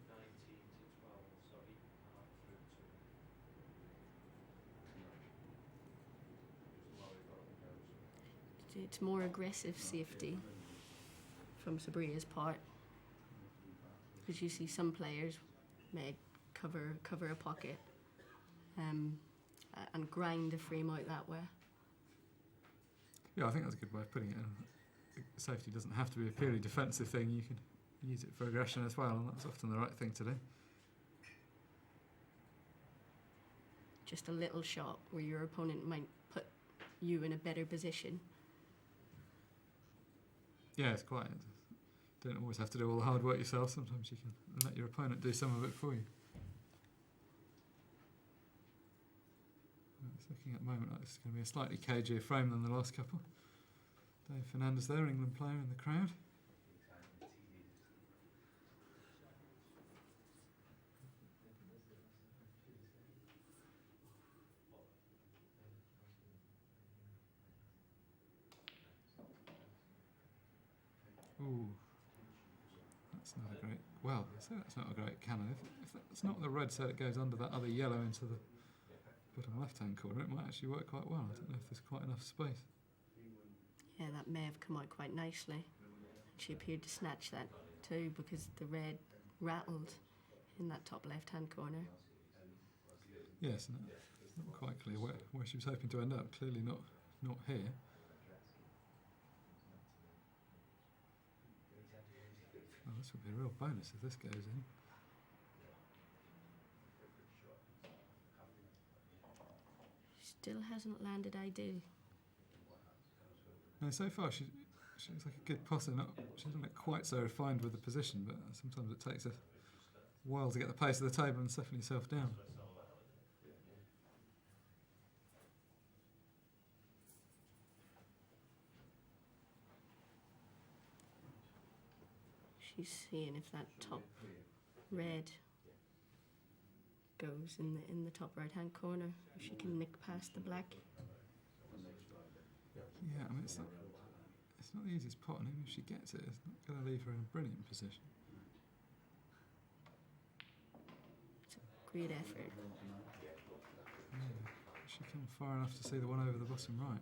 It's more aggressive safety from Sabrilla's part, because you see some players may cover a pocket and grind the frame out that way. Yeah, I think that's a good way of putting it. Safety doesn't have to be a purely defensive thing. You can use it for aggression as well, and that's often the right thing to do. Just a little shot where your opponent might put you in a better position. Yeah, it's quite. Don't always have to do all the hard work yourself. Sometimes you can let your opponent do some of it for you. It's looking at the moment like it's going to be a slightly cagier frame than the last couple. Dave Fernandez there, England player in the crowd. Ooh, that's not a great. Well, so that's not a great cannon. If that's not the red set, it goes under that other yellow into the bottom left-hand corner. It might actually work quite well. I don't know if there's quite enough space. Yeah, that may have come out quite nicely. She appeared to snatch that too, because the red rattled in that top left-hand corner. Yes, and it's not quite clear where she was hoping to end up. Clearly not here. Oh, this would be a real bonus if this goes in. Still hasn't landed ideal. No, so far she looks like a good potter. She doesn't look quite so refined with the position, but sometimes it takes a while to get the pace of the table and settling yourself down. She's seeing if that top red goes in the top right-hand corner, if she can nick past the black. Yeah, I mean it's not the easiest pot, and even if she gets it, it's not going to leave her in a brilliant position. It's a great effort. Yeah, she come far enough to see the one over the bottom right.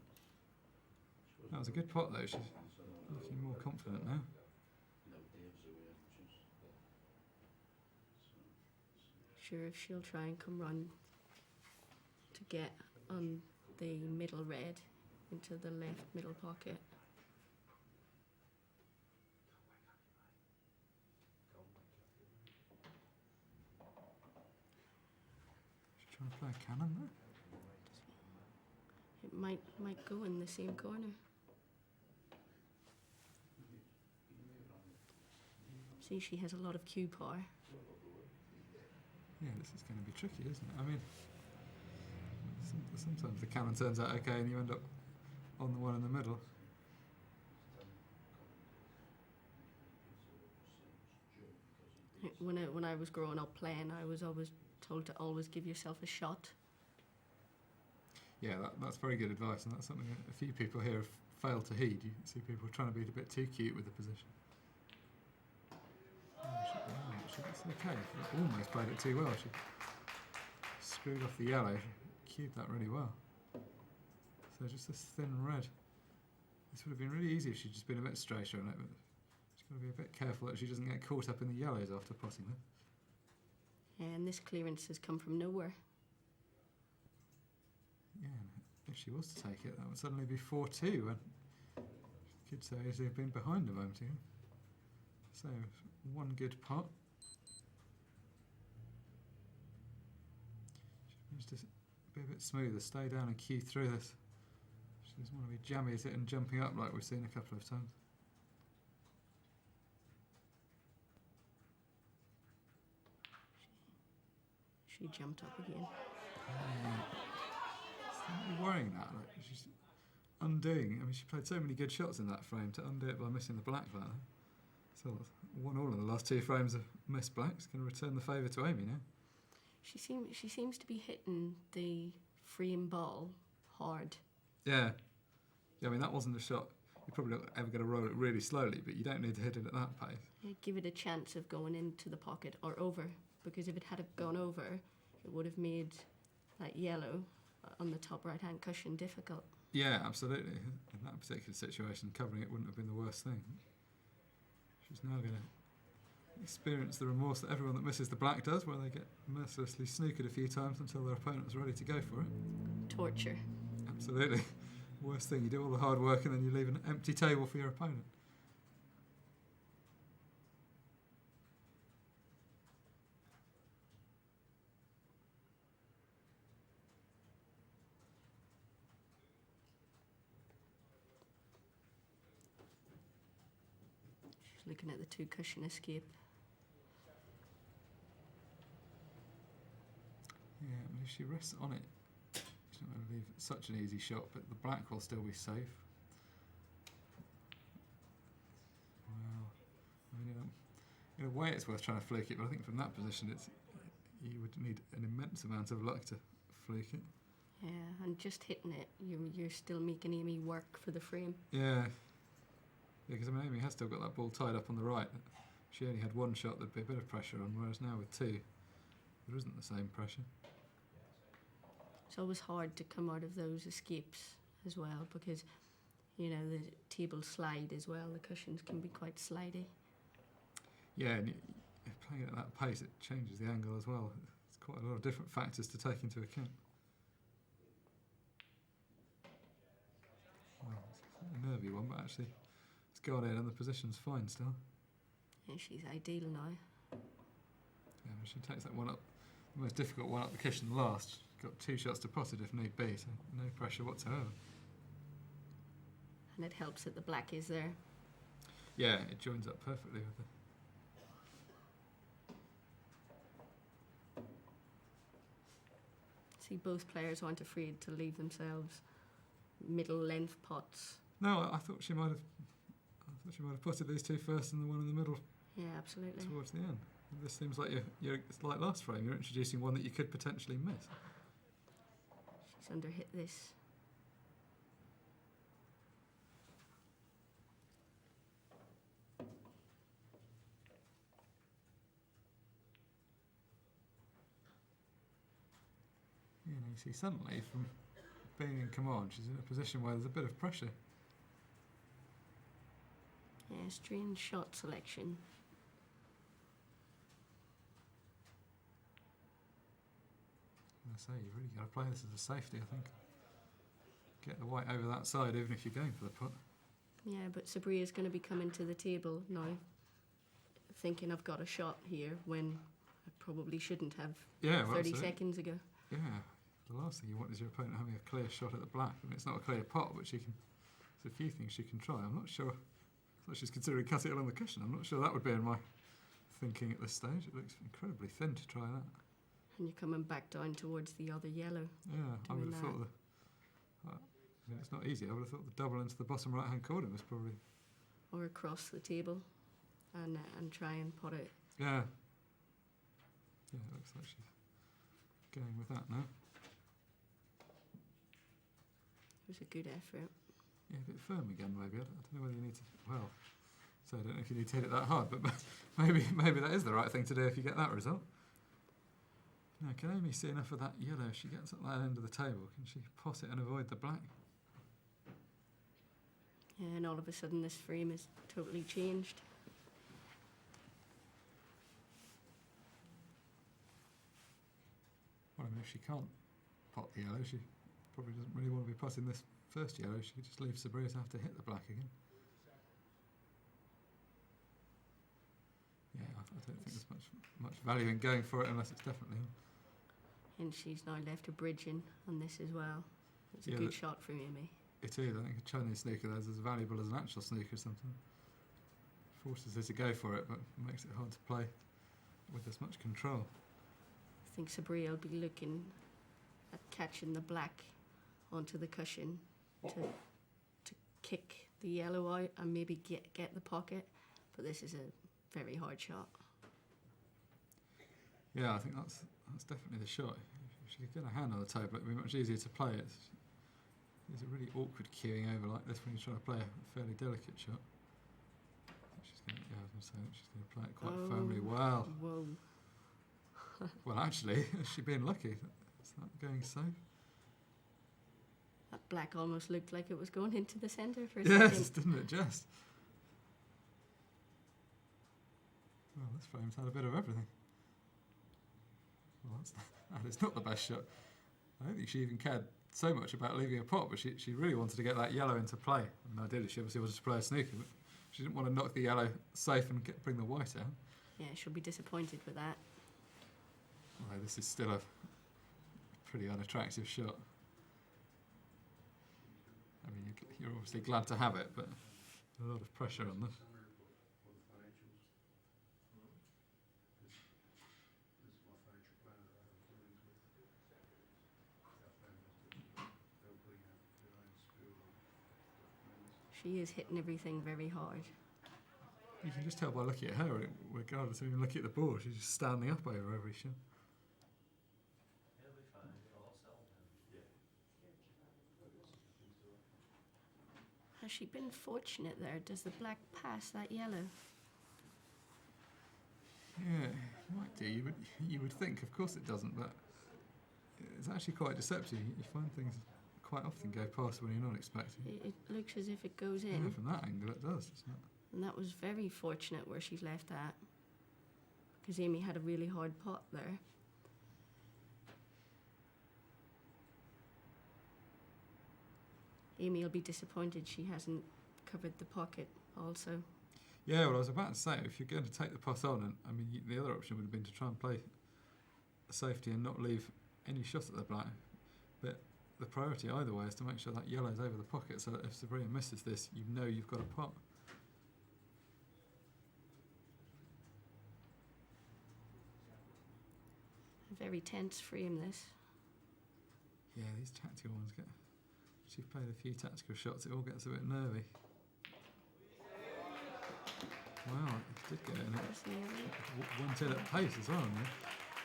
That was a good pot though. She's looking more confident now. Sure, if she'll try and come run to get on the middle red into the left middle pocket. She's trying to play a cannon there. It might go in the same corner. See, she has a lot of cue power. Yeah, this is going to be tricky, isn't it? I mean, sometimes the cannon turns out okay and you end up on the one in the middle. when I was growing up playing, I was always told to always give yourself a shot. Yeah, that's very good advice, and that's something a few people here have failed to heed. You see people trying to be a bit too cute with the position. That's okay. She almost played it too well. She screwed off the yellow. She cued that really well. So just this thin red. This would have been really easy if she'd just been a bit straighter on it, but she's got to be a bit careful that she doesn't get caught up in the yellows after potting them. And this clearance has come from nowhere. Yeah, and if she was to take it, that would suddenly be 4-2, and she could so easily have been behind a moment ago. So, one good pot. She needs to be a bit smoother, stay down and cue through this. She doesn't want to be jammy at it and jumping up like we've seen a couple of times. She jumped up again. It's worrying that. Like, she's undoing. I mean, she played so many good shots in that frame. To undo it by missing the black like that. So 1-1 in the last 2 frames of missed blacks. Going to return the favour to Amy now. She seems to be hitting the frame ball hard. Yeah. I mean, that wasn't a shot. You're probably not ever going to roll it really slowly, but you don't need to hit it at that pace. Yeah, give it a chance of going into the pocket or over, because if it had gone over, it would have made that yellow on the top right-hand cushion difficult. Yeah, absolutely. In that particular situation, covering it wouldn't have been the worst thing. She's now going to experience the remorse that everyone that misses the black does, where they get mercilessly snookered a few times until their opponent's ready to go for it. Torture. Absolutely. Worst thing, you do all the hard work and then you leave an empty table for your opponent. She's looking at the 2 cushion escape. Yeah, I mean, if she rests on it, she's not going to leave such an easy shot, but the black will still be safe. Well, I mean, in a way it's worth trying to fluke it, but I think from that position you would need an immense amount of luck to fluke it. Yeah, and just hitting it, you're still making Amy work for the frame. Yeah, because I mean, Amy has still got that ball tied up on the right. If she only had 1 shot, there'd be a bit of pressure on, whereas now with 2, there isn't the same pressure. It's always hard to come out of those escapes as well, because, you know, the tables slide as well. The cushions can be quite slidey. Yeah, and playing it at that pace, it changes the angle as well. There's quite a lot of different factors to take into account. Well, it's a nervy one, but actually it's gone in and the position's fine still. Yeah, she's ideal now. Yeah, but she takes that one up, the most difficult one up the cushion last. Got 2 shots to pot it if need be, so no pressure whatsoever. And it helps that the black is there. Yeah, it joins up perfectly with the... See, both players aren't afraid to leave themselves middle length pots. No, I thought she might have potted these 2 first and the one in the middle Yeah, absolutely. towards the end. This seems like it's like last frame. You're introducing one that you could potentially miss. She's underhit this. You know, you see suddenly from being in command, she's in a position where there's a bit of pressure. Yeah, strange shot selection. I say, you've really got to play this as a safety, I think. Get the white over that side, even if you're going for the pot. Yeah, but Sabrilla's going to be coming to the table now, thinking I've got a shot here when I probably shouldn't have 30 seconds ago. Yeah, the last thing you want is your opponent having a clear shot at the black. I mean, it's not a clear pot, but there's a few things she can try. I'm not sure. I thought she's considering cutting it along the cushion. I'm not sure that would be in my thinking at this stage. It looks incredibly thin to try that. And you're coming back down towards the other yellow. Yeah, I would have Doing thought I mean, it's not easy. I would have thought the double into the bottom right-hand corner was probably... Or across the table and try and pot it. Yeah. Yeah, it looks like she's going with that now. It was a good effort. Yeah, a bit firm again, maybe. I don't know whether you need to. Well, so I don't know if you need to hit it that hard, but maybe that is the right thing to do if you get that result. Now, can Amy see enough of that yellow? If she gets at that end of the table, can she pot it and avoid the black? Yeah, and all of a sudden this frame is totally changed. Well, I mean, if she can't pot the yellow, she probably doesn't really want to be potting this first yellow. She could just leave Sabrilla to have to hit the black again. Yeah, I don't think there's much value in going for it unless it's definitely on. And she's now left a bridging on this as well. It's a Yeah, good shot from Amy. It is. I think a Chinese snooker there's as valuable as an actual snooker sometimes. Forces her to go for it, but makes it hard to play with as much control. I think Sabrilla will be looking at catching the black onto the cushion to kick the yellow out and maybe get the pocket. But this is a very hard shot. Yeah, I think that's definitely the shot. If she could get a hand on the table, it would be much easier to play it. It's a really awkward queuing over like this when you're trying to play a fairly delicate shot. I think she's going to, yeah, I was going to say that she's going to play it quite firmly. Well, Whoa. well, actually, has she been lucky? Is that going safe? That black almost looked like it was going into the centre for a Yes, second. didn't it just? Well, this frame's had a bit of everything. Well, that is not the best shot. I don't think she even cared so much about leaving a pot, but she really wanted to get that yellow into play. I mean, ideally, she obviously wanted to play a snooker, but she didn't want to knock the yellow safe and bring the white out. Yeah, she'll be disappointed with that. Although this is still a pretty unattractive shot. I mean, you're obviously glad to have it, but a lot of pressure on this. She is hitting everything very hard. You can just tell by looking at her, regardless of even looking at the board, she's just standing up over every shot. Has she been fortunate there? Does the black pass that yellow? Yeah, it might do. You would think, of course it doesn't, but it's actually quite deceptive. You find things quite often go past when you're not expecting. It looks as if it goes Yeah, in. from that angle it does, doesn't it? And that was very fortunate where she's left that. Because Amy had a really hard pot there. Amy will be disappointed she hasn't covered the pocket also. Yeah, well, I was about to say, if you're going to take the pot on, and I mean, the other option would have been to try and play a safety and not leave any shot at the black. But the priority either way is to make sure that yellow's over the pocket, so that if Sabrilla misses this, you know you've got a pot. A very tense frame, this. Yeah, these tactical ones get... Once you've played a few tactical shots, it all gets a bit nervy. Wow, it did go in. It went in at pace as well. Yeah.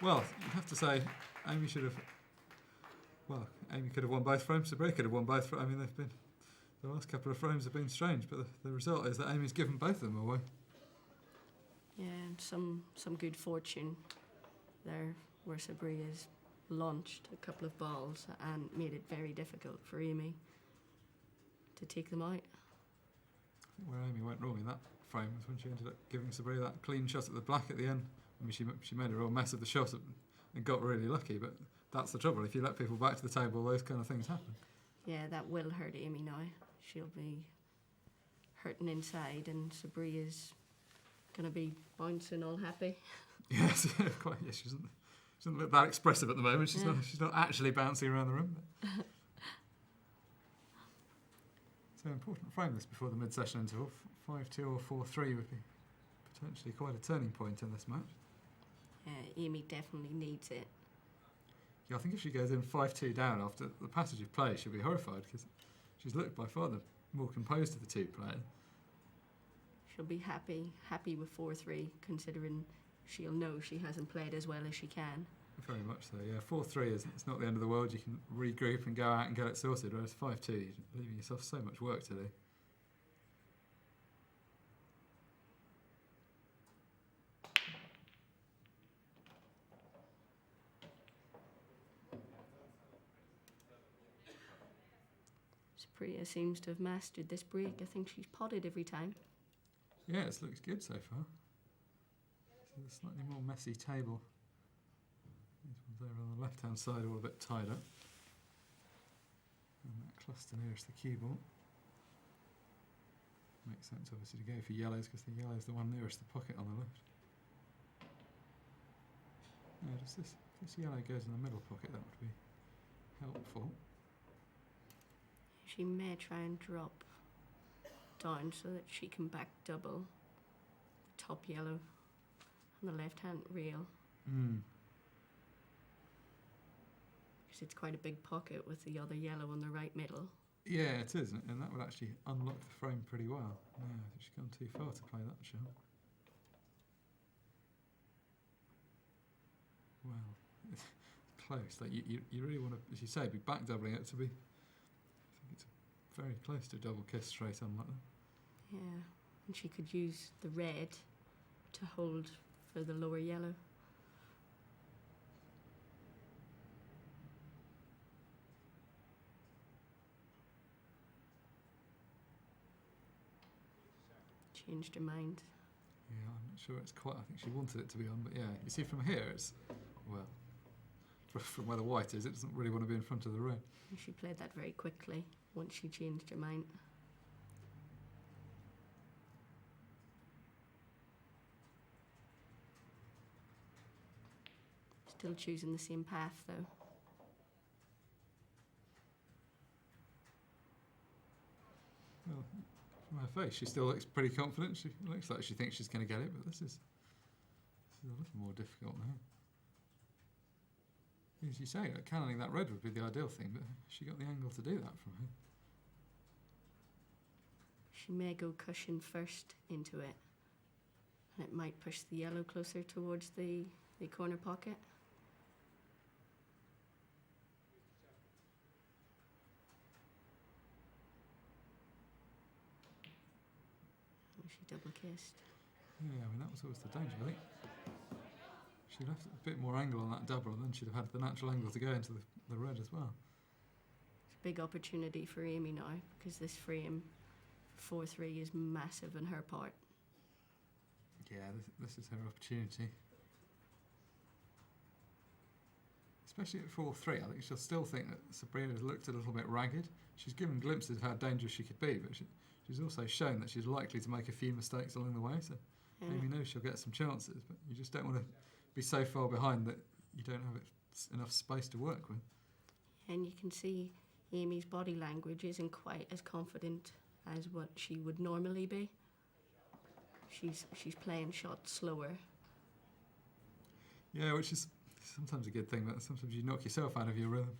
Well, you have to say, Amy should have... Well, Amy could have won both frames. Sabrilla could have won both. I mean, they've been... The last couple of frames have been strange, but the result is that Amy's given both of them away. Yeah, and some good fortune there where Sabrilla's launched a couple of balls and made it very difficult for Amy to take them out. I think where Amy went wrong in that frame was when she ended up giving Sabrilla that clean shot at the black at the end. I mean, she made a real mess of the shot and got really lucky, but that's the trouble. If you let people back to the table, those kind of things happen. Yeah, that will hurt Amy now. She'll be hurting inside and Sabrilla's going to be bouncing all happy. Yes, quite. Yeah, she doesn't look that expressive at the moment. She's not actually bouncing around the room. So important frame this before the mid-session interval. 5-2 or 4-3 would be potentially quite a turning point in this match. Amy definitely needs it. Yeah, I think if she goes in 5-2 down after the passage of play, she'll be horrified because she's looked by far the more composed of the two players. She'll be happy with 4-3, considering she'll know she hasn't played as well as she can. Very much so, yeah. 4-3 is it's not the end of the world. You can regroup and go out and get it sorted, whereas 5-2, you're leaving yourself so much work to do. Sabrilla seems to have mastered this break. I think she's potted every time. Yeah, it looks good so far. So a slightly more messy table. These ones over on the left-hand side are all a bit tied up. And that cluster nearest the cue ball. Makes sense, obviously, to go for yellows because the yellow is the one nearest the pocket on the left. Yeah, just this. If this yellow goes in the middle pocket, that would be helpful. She may try and drop down so that she can back double the top yellow on the left-hand rail. Because it's quite a big pocket with the other yellow on the right middle. Yeah, it is, and that would actually unlock the frame pretty well. Yeah, I think she's gone too far to play that shot. Well, it's close. Like you really want to, as you say, be back doubling it to be. I think it's very close to a double kiss straight on like that. Yeah, and she could use the red to hold for the lower yellow. Changed her mind. Yeah, I'm not sure it's quite. I think she wanted it to be on, but yeah, you see from here, it's well, from where the white is, it doesn't really want to be in front of the red. And she played that very quickly once she changed her mind. Still choosing the same path though. Well, from her face, she still looks pretty confident. She looks like she thinks she's going to get it, but this is a little more difficult now. As you say, like, cannoning that red would be the ideal thing, but she got the angle to do that from her. She may go cushion first into it, and it might push the yellow closer towards the corner pocket. Oh, she double kissed. Yeah, I mean, that was always the danger, I think. She left a bit more angle on that double, and then she'd have had the natural angle to go into the red as well. It's a big opportunity for Amy now, because this frame 4-3 is massive on her part. Yeah, this is her opportunity. Especially at 4-3, I think she'll still think that Sabrilla's looked a little bit ragged. She's given glimpses of how dangerous she could be, but she's also shown that she's likely to make a few mistakes along the way, so Amy knows she'll get some chances, but you just don't want to be so far behind that you don't have enough space to work with. And you can see Amy's body language isn't quite as confident as what she would normally be. She's playing shots slower. Yeah, which is sometimes a good thing, but sometimes you knock yourself out of your rhythm.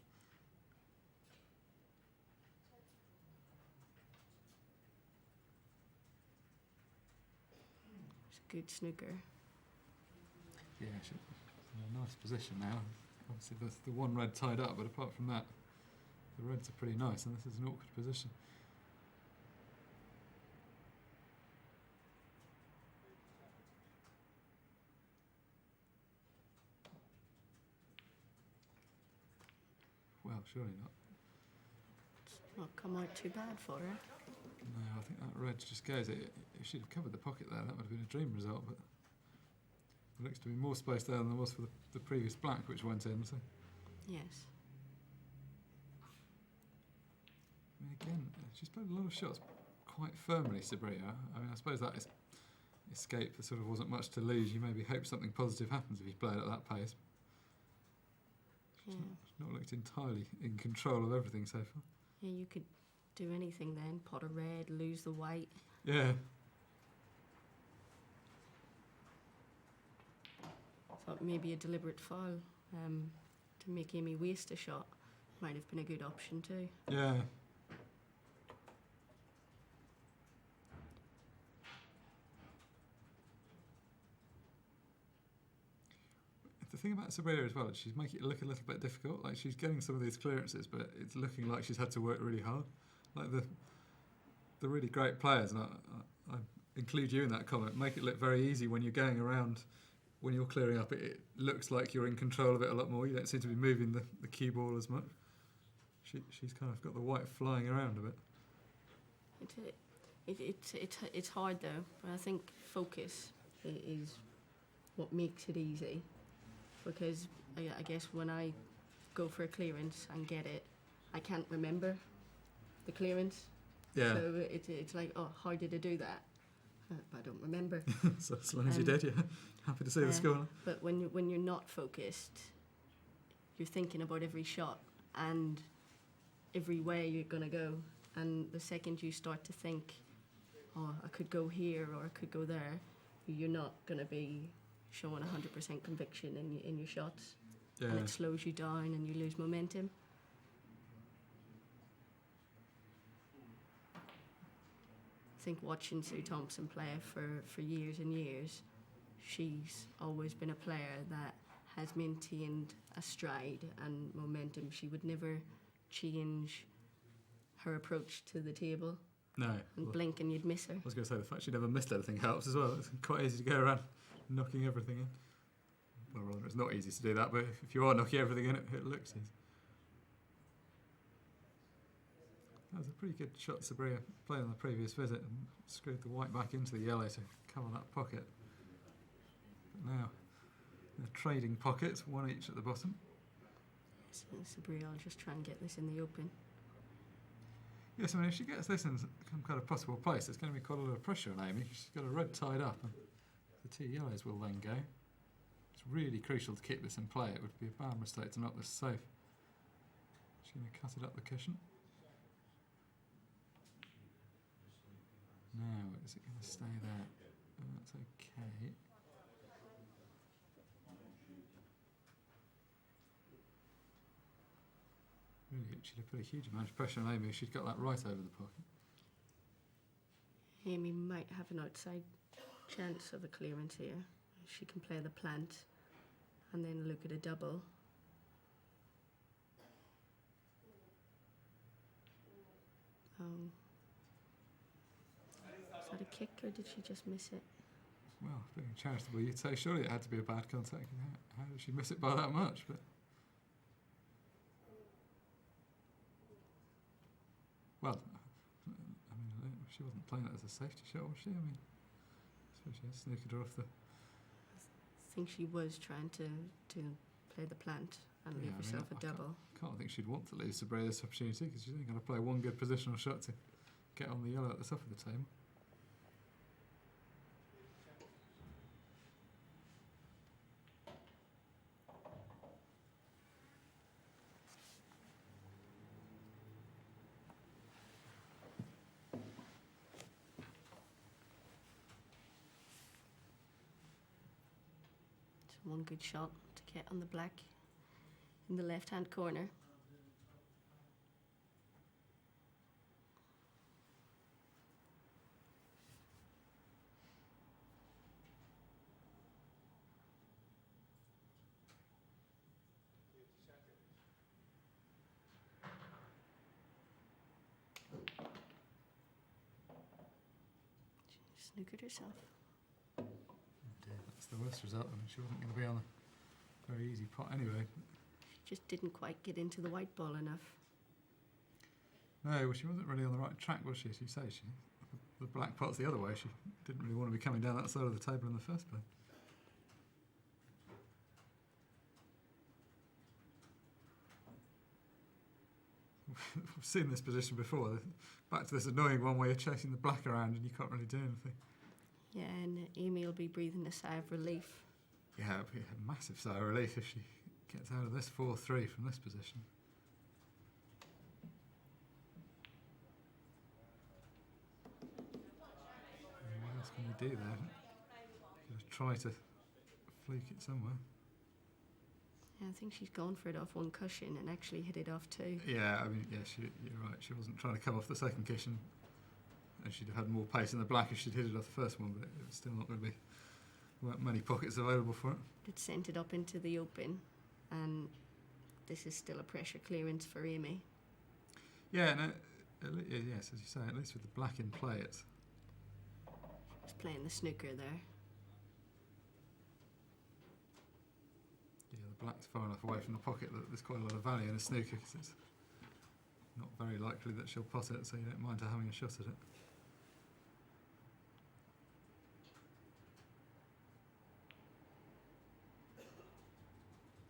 It's a good snooker. Yeah, she's in a nice position now. Obviously, there's the one red tied up, but apart from that, the reds are pretty nice, and this is an awkward position. Well, surely not. It's not come out too bad for her. No, I think that red just goes. If she'd have covered the pocket there, that would have been a dream result, but there looks to be more space there than there was for the previous black, which went in, so... Yes. I mean, again, she's played a lot of shots quite firmly, Sabrilla. I mean, I suppose that is escape, there sort of wasn't much to lose. You maybe hope something positive happens if you play it at that pace. Yeah. She's not looked entirely in control of everything so far. Yeah, you could do anything then. Pot a red, lose the white. Yeah. Thought maybe a deliberate foul to make Amy waste a shot might have been a good option too. Yeah. The thing about Sabrilla as well is she's making it look a little bit difficult. Like she's getting some of these clearances, but it's looking like she's had to work really hard. Like the really great players, and I include you in that comment, make it look very easy when you're going around. When you're clearing up, it looks like you're in control of it a lot more. You don't seem to be moving the cue ball as much. She's kind of got the white flying around a bit. It's hard though, but I think focus is what makes it easy. Because I guess when I go for a clearance and get it, I can't remember the clearance. Yeah. So it's like, oh, how did I do that? But I don't remember. So as long as you did, yeah. Happy to see the score. But when you're not focused, you're thinking about every shot and every way you're going to go. And the second you start to think, oh, I could go here or I could go there, you're not going to be showing 100% conviction in your shots. Yeah. And it slows you down and you lose momentum. I think watching Sue Thompson play for years and years, she's always been a player that has maintained a stride and momentum. She would never change her approach to the table. No. And blink and you'd miss her. I was going to say the fact she never missed anything helps as well. It's quite easy to go around knocking everything in. Well, rather, it's not easy to do that, but if you are knocking everything in, it looks easy. That was a pretty good shot Sabrilla played on the previous visit and screwed the white back into the yellow to cover that pocket. But now, they're trading pockets, one each at the bottom. So Sabrilla will just try and get this in the open. Yes, I mean, if she gets this in some kind of possible place, there's going to be quite a lot of pressure on Amy. She's got a red tied up, and the two yellows will then go. It's really crucial to keep this in play. It would be a bad mistake to knock this safe. She's going to cut it up the cushion. Now, is it going to stay there? That's okay. Really, she'd have put a huge amount of pressure on Amy if she'd got that right over the pocket. Amy might have an outside chance of a clearance here. She can play the plant and then look at a double. Is that a kick or did she just miss it? Well, being charitable, you'd say surely it had to be a bad contact. How did she miss it by that much? But well, I mean, she wasn't playing it as a safety shot, was she? I mean, I suppose she had snookered her off the. I think she was trying to play the plant and leave herself a double. I can't think she'd want to lose Sabrilla this opportunity because she's only going to play one good positional shot to get on the yellow at the top of the table. One good shot to get on the black in the left-hand corner. She snookered herself. That's the worst result. I mean, she wasn't going to be on a very easy pot anyway. She just didn't quite get into the white ball enough. No, well, she wasn't really on the right track, was she? As you say, the black pot's the other way. She didn't really want to be coming down that side of the table in the first place. We've seen this position before. Back to this annoying one where you're chasing the black around and you can't really do anything. Yeah, and Amy will be breathing a sigh of relief. Yeah, it'll be a massive sigh of relief if she gets out of this 4-3 from this position. And what else can you do there? Just try to fluke it somewhere. Yeah, I think she's gone for it off one cushion and actually hit it off two. Yeah, I mean, yeah, you're right. She wasn't trying to come off the second cushion. And she'd have had more pace in the black if she'd hit it off the first one, but it was still not going to be weren't many pockets available for it. It sent it up into the open, and this is still a pressure clearance for Amy. Yeah, no, yes, as you say, at least with the black in play, it's She's playing the snooker there. yeah, the black's far enough away from the pocket that there's quite a lot of value in a snooker because it's not very likely that she'll pot it, so you don't mind her having a shot at it.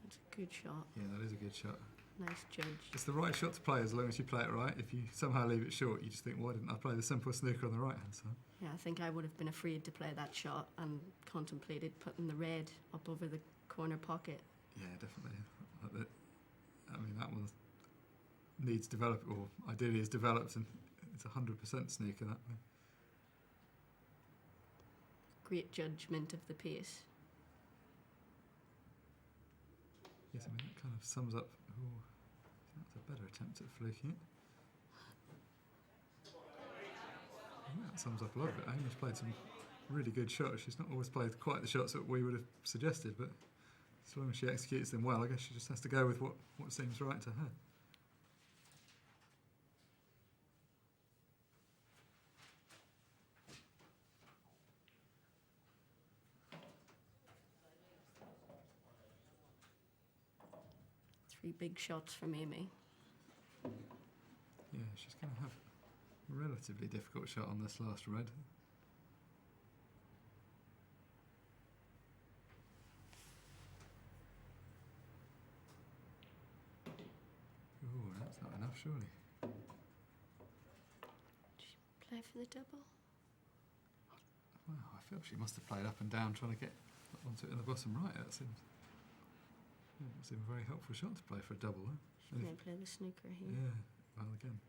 That's a good shot. Yeah, that is a good shot. Nice judge. It's the right shot to play as long as you play it right. If you somehow leave it short, you just think, why didn't I play the simple snooker on the right hand side? Yeah, I think I would have been afraid to play that shot and contemplated putting the red up over the corner pocket. Yeah, definitely. I mean, that one needs develop, or ideally is developed, and it's 100% snooker that way. Great judgment of the pace. Yes, I mean, that kind of sums up. Ooh, that's a better attempt at fluking it. I think that sums up a lot of it. Amy's played some really good shots. She's not always played quite the shots that we would have suggested, but as long as she executes them well, I guess she just has to go with what seems right to her. Three big shots from Amy. Yeah, she's going to have a relatively difficult shot on this last red. Ooh, that's not enough, surely. Did she play for the double? Wow, I feel she must have played up and down trying to get onto it in the bottom right. That seems a very helpful shot to play for a double. Huh? She's going to play the snooker here. Yeah, well, again,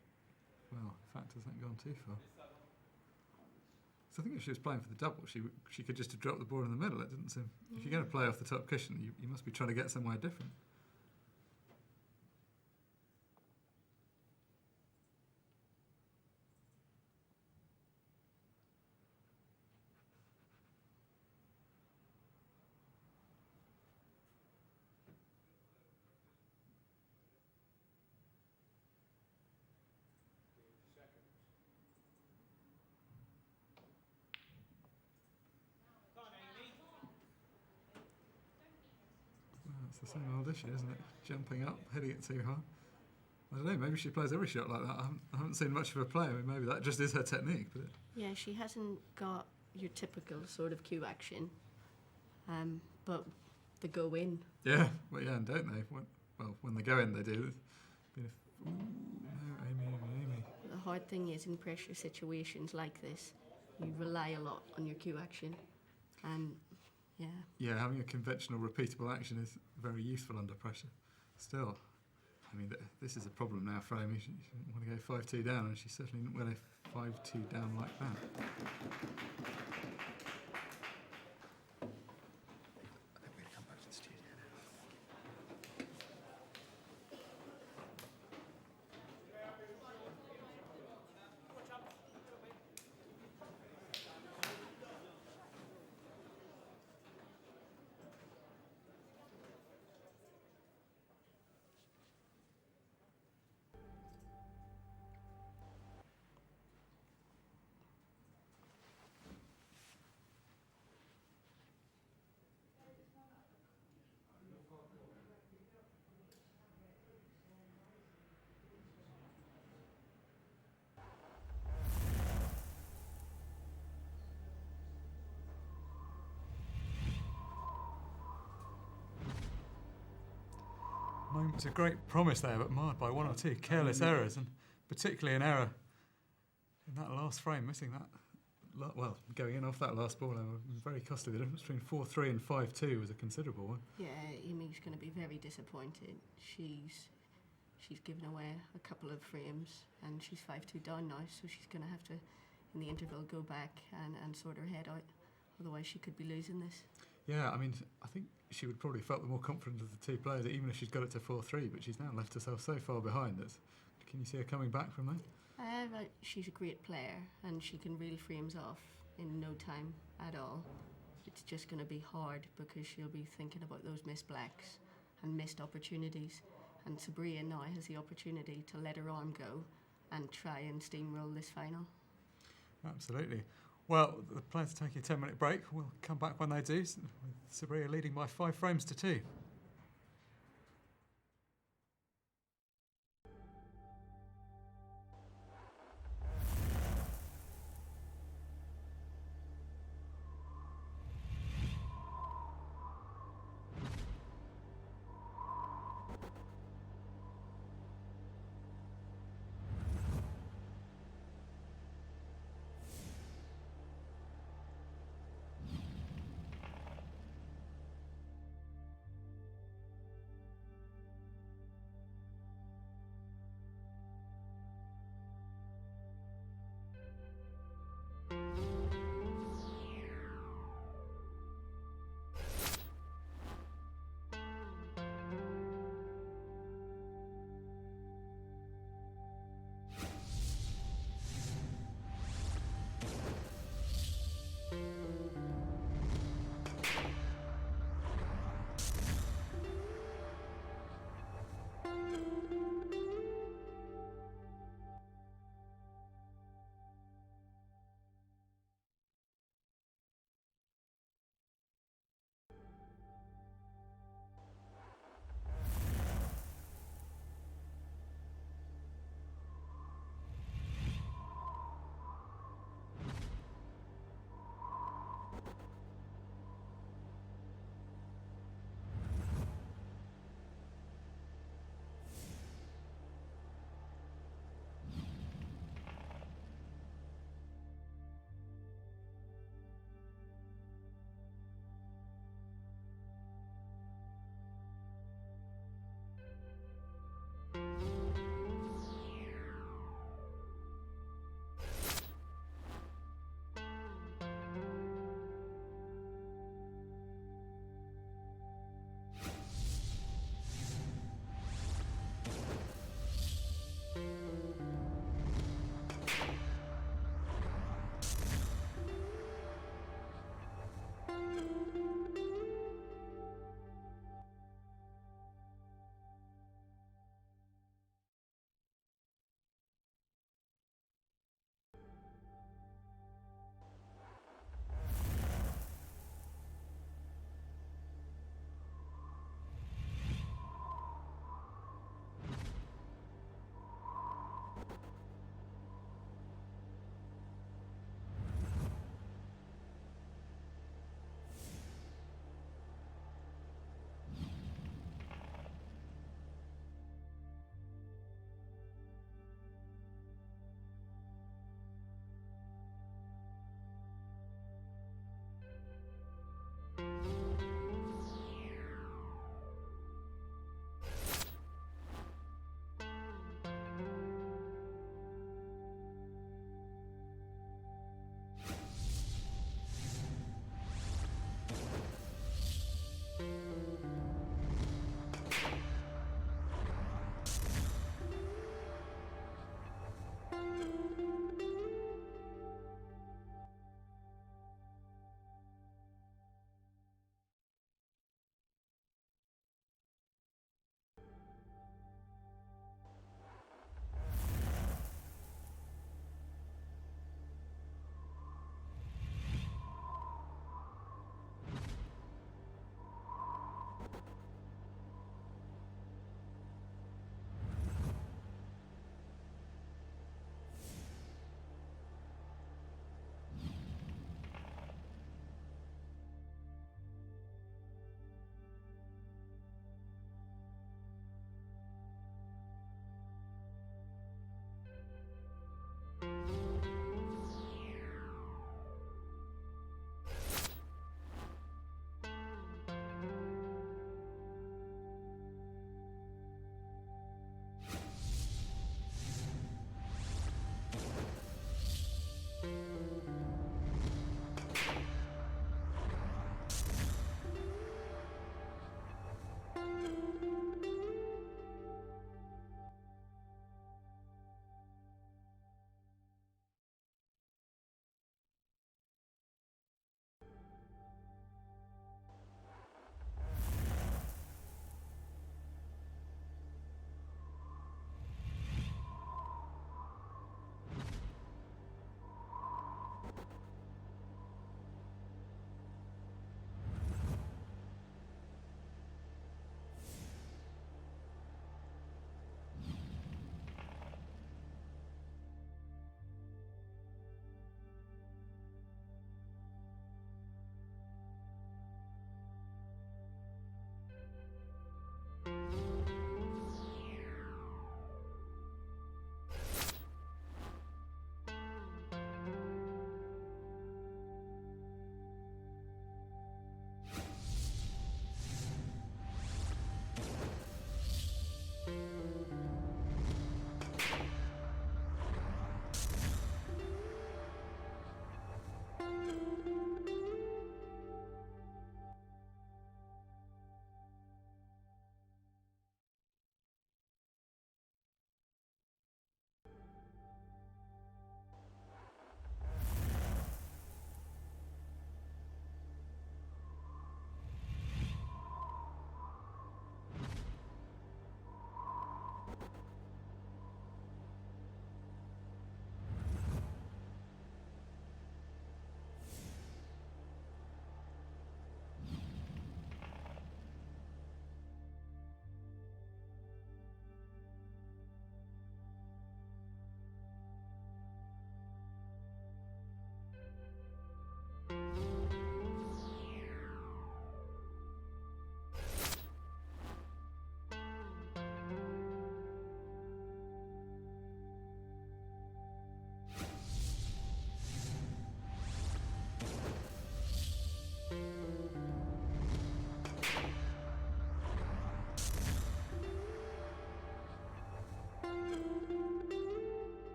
factors haven't gone too far. So I think if she was playing for the double, she could just have dropped the ball in the middle. It didn't seem. If you're going to play off the top cushion, you must be trying to get somewhere different. Well, it's the same old issue, isn't it? Jumping up, hitting it too hard. I don't know, maybe she plays every shot like that. I haven't seen much of her play. I mean, maybe that just is her technique. But Yeah, she hasn't got your typical sort of cue action, but the go in. yeah, well, yeah, and don't they? When they go in, they do. No, Amy. The hard thing is in pressure situations like this, you rely a lot on your cue action, and yeah. Yeah, having a conventional, repeatable action is very useful under pressure. Still, I mean, this is a problem now for Amy. She didn't want to go 5-2 down, and she certainly didn't win a 5-2 down like that. I think we're going to come back to the studio now. Moments of great promise there, but marred by one or two careless errors, and particularly an error in that last frame, missing that. Going in off that last ball, very costly. The difference between 4-3 and 5-2 was a considerable one. Yeah, Amy's going to be very disappointed. She's given away a couple of frames, and she's 5-2 down now, so she's going to have to, in the interval, go back and sort her head out. Otherwise, she could be losing this. Yeah, I mean, I think she would probably felt the more confident of the two players, even if she's got it to 4-3, but she's now left herself so far behind that. Can you see her coming back from that? She's a great player, and she can reel frames off in no time at all. it's just going to be hard because she'll be thinking about those missed blacks and missed opportunities. And Sabrilla now has the opportunity to let her arm go and try and steamroll this final. Absolutely. Well, the plan to take a 10-minute break. We'll come back when they do, with Sabrilla leading by 5 frames to 2.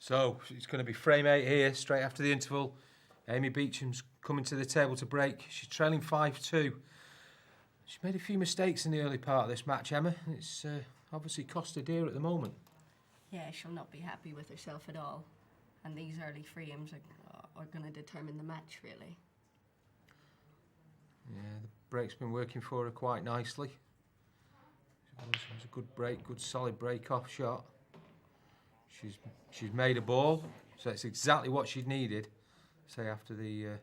So it's going to be frame 8 here, straight after the interval. Amy Beauchamp's coming to the table to break. She's trailing 5-2. She made a few mistakes in the early part of this match, Emma. It's obviously cost her dear at the moment. Yeah, she'll not be happy with herself at all. And these early frames are going to determine the match, really. Yeah, the break's been working for her quite nicely. It was a good break, good solid break-off shot. She's made a ball, so it's exactly what she'd needed, say, after the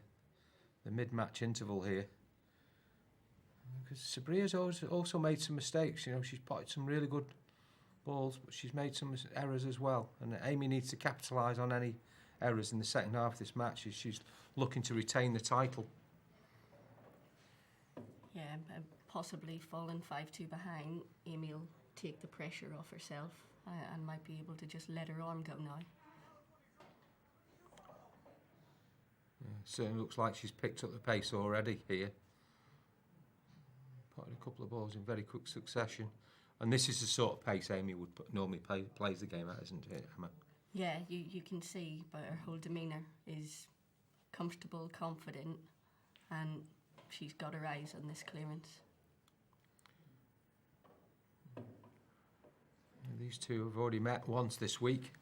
mid-match interval here. Because Sabrilla's also made some mistakes. You know, she's potted some really good balls, but she's made some errors as well. And Amy needs to capitalise on any errors in the second half of this match as she's looking to retain the title. Yeah, possibly falling 5-2 behind, Amy will take the pressure off herself and might be able to just let her arm go now. Yeah, certainly looks like she's picked up the pace already here. Potted a couple of balls in very quick succession. And this is the sort of pace Amy would normally plays the game at, isn't it, Emma? Yeah, you can see by her whole demeanour is comfortable, confident, and she's got her eyes on this clearance. These two have already met once this week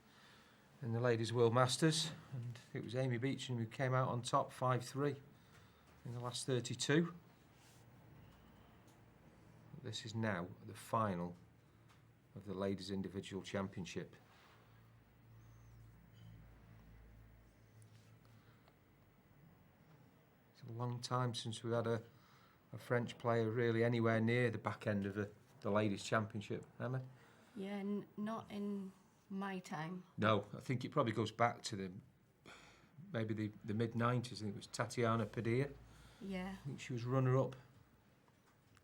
in the Ladies World Masters, and it was Amy Beauchamp who came out on top 5-3 in the last 32. This is now the final of the Ladies Individual Championship. It's a long time since we had a French player really anywhere near the back end of the Ladies Championship, Emma? Yeah, not in my time. No, I think it probably goes back to maybe the mid-90s. I think it was Tatiana Padilla. Yeah. I think she was runner-up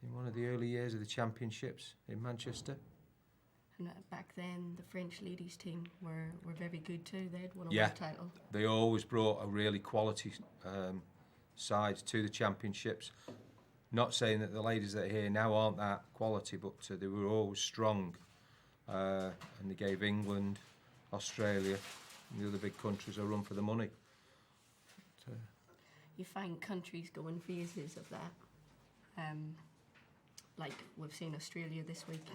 in one of the early years of the championships in Manchester. And back then, the French ladies team were very good too. They had won a Yeah. world title. They always brought a really quality side to the championships. Not saying that the ladies that are here now aren't that quality, but they were always strong. And they gave England, Australia, and the other big countries a run for the money. You find countries go in phases of that. Like we've seen Australia this week.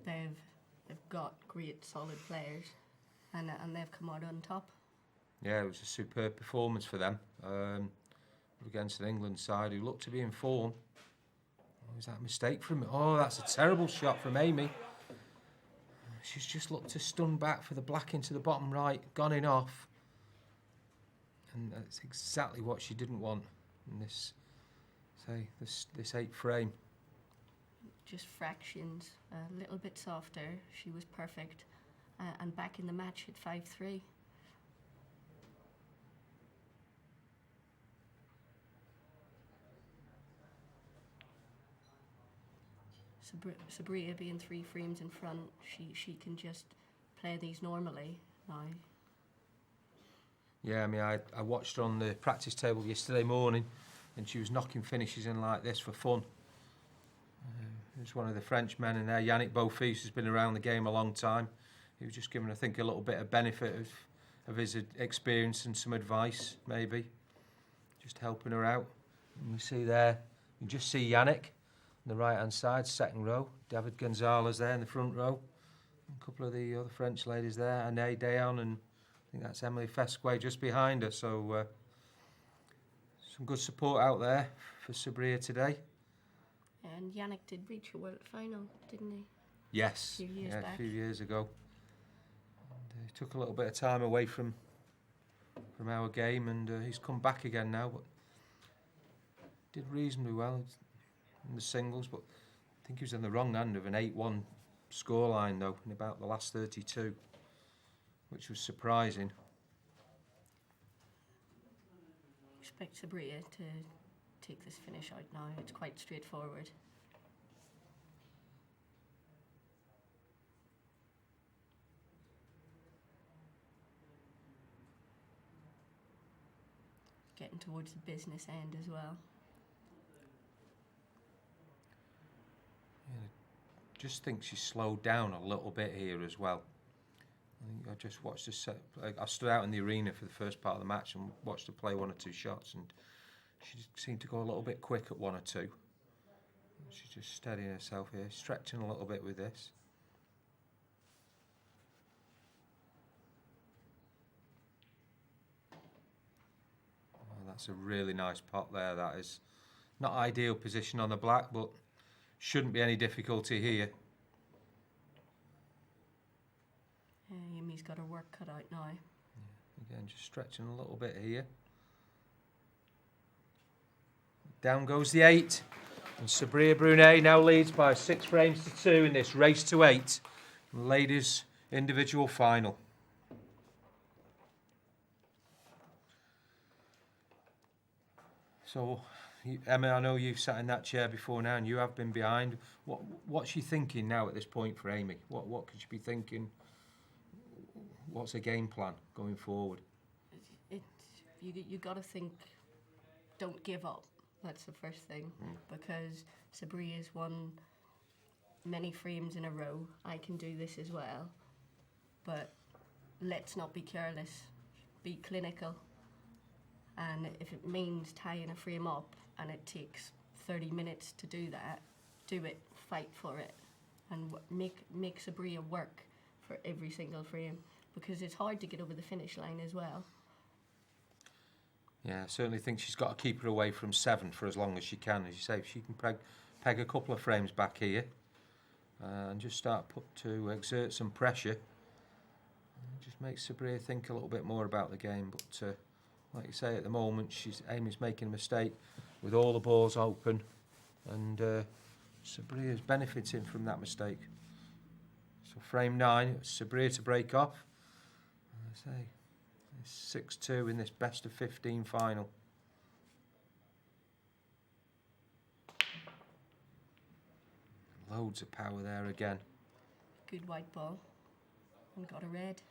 They've got great solid players, and they've come out on top. Yeah, it was a superb performance for them against an England side who looked to be in form. Oh, was that a mistake from? Oh, that's a terrible shot from Amy. She's just looked to stun back for the black into the bottom right, gone in off. And that's exactly what she didn't want in this 8th frame. Just fractions, a little bit softer. She was perfect, and back in the match at 5-3. Sabrilla being 3 frames in front, she can just play these normally now. Yeah, I mean, I watched her on the practice table yesterday morning, and she was knocking finishes in like this for fun. There's one of the French men in there, Yannick Beaufils, who's been around the game a long time. He was just giving, I think, a little bit of benefit of his experience and some advice, maybe. Just helping her out. And you see there, you just see Yannick on the right-hand side, second row. David Gonzalez there in the front row. A couple of the other French ladies there, Anne Dayon, and I think that's Emily Fesque just behind her. So some good support out there for Sabrilla today. And Yannick did reach a world final, didn't he? Yes, a few years ago. And, he took a little bit of time away from our game, and he's come back again now. But did reasonably well in the singles, but I think he was in the wrong end of an 8-1 scoreline though in about the last 32, which was surprising. Expect Sabrilla to take this finish out now. It's quite straightforward. Getting towards the business end as well. Yeah, just think she's slowed down a little bit here as well. think I just watched I stood out in the arena for the first part of the match and watched her play one or two shots, and she seemed to go a little bit quick at one or two. She's just steadying herself here, stretching a little bit with this. Oh, that's a really nice pot there, that is. Not ideal position on the black, but shouldn't be any difficulty here. Amy's got her work cut out now. Again, just stretching a little bit here. Down goes the 8. And Sabrilla Brunet now leads by 6 frames to 2 in this race to 8. Ladies' individual final. So, Emma, I know you've sat in that chair before now and you have been behind. What's she thinking now at this point for Amy? What could she be thinking? What's her game plan going forward? You got to think, don't give up. That's the first thing, because Sabrilla's won many frames in a row. I can do this as well, but let's not be careless. Be clinical, and if it means tying a frame up and it takes 30 minutes to do that, do it. Fight for it, and make Sabrilla work for every single frame, because it's hard to get over the finish line as well. Yeah, I certainly think she's got to keep her away from 7 for as long as she can. As you say, if she can peg a couple of frames back here and just start to exert some pressure, just makes Sabrilla think a little bit more about the game. But like you say, at the moment, Amy's making a mistake with all the balls open, and Sabrilla's benefiting from that mistake. So frame 9, Sabrilla to break off. As I say, 6-2 in this best of 15 final. Loads of power there again. Good white ball, and got a red.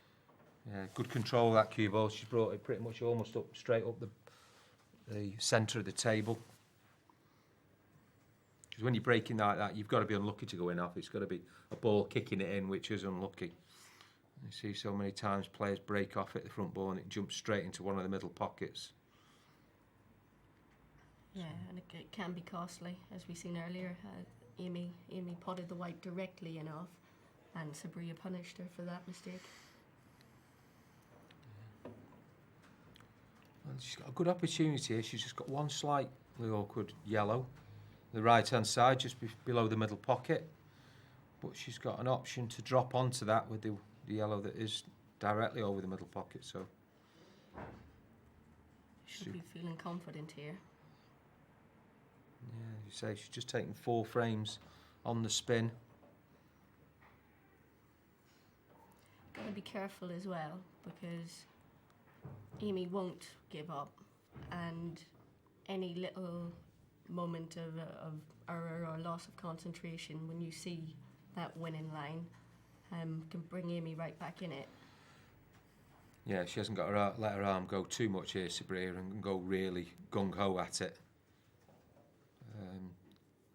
Yeah, good control of that cue ball. She's brought it pretty much almost up, straight up the centre of the table. Because when you're breaking like that, you've got to be unlucky to go in off. It's got to be a ball kicking it in, which is unlucky. You see so many times players break off at the front ball and it jumps straight into one of the middle pockets. Yeah, and it can be costly, as we seen earlier. Amy potted the white directly in off, and Sabrilla punished her for that mistake. Well, she's got a good opportunity here. She's just got one slightly awkward yellow, the right hand side, just below the middle pocket. But she's got an option to drop onto that with the yellow that is directly over the middle pocket. So Should be feeling confident here. Yeah, as you say, she's just taken 4 frames on the spin. Got to be careful as well, because Amy won't give up, and any little moment of error or loss of concentration when you see that winning line can bring Amy right back in it. Yeah, she hasn't got to let her arm go too much here, Sabrilla, and go really gung-ho at it.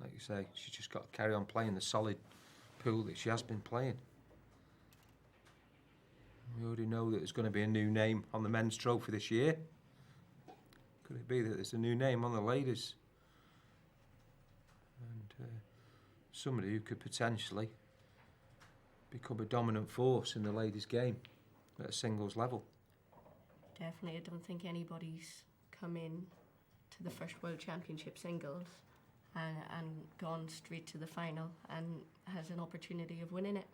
Like you say, she's just got to carry on playing the solid pool that she has been playing. We already know that there's going to be a new name on the men's trophy this year. Could it be that there's a new name on the ladies? And somebody who could potentially become a dominant force in the ladies' game at a singles level. Definitely, I don't think anybody's come in to the first World Championship singles and gone straight to the final and has an opportunity of winning it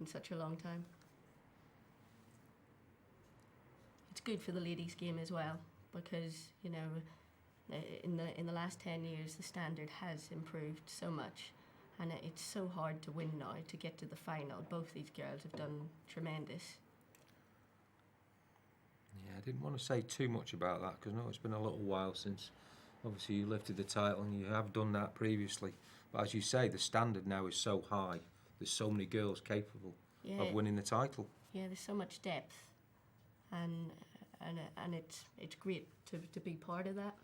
in such a long time. It's good for the ladies' game as well, because you know, in the last 10 years the standard has improved so much, and it's so hard to win now to get to the final. Both these girls have done tremendous. Yeah, I didn't want to say too much about that because I know it's been a little while since obviously you lifted the title and you have done that previously. But as you say, the standard now is so high. There's so many girls capable of winning the title. Yeah, there's so much depth, and it's great to be part of that.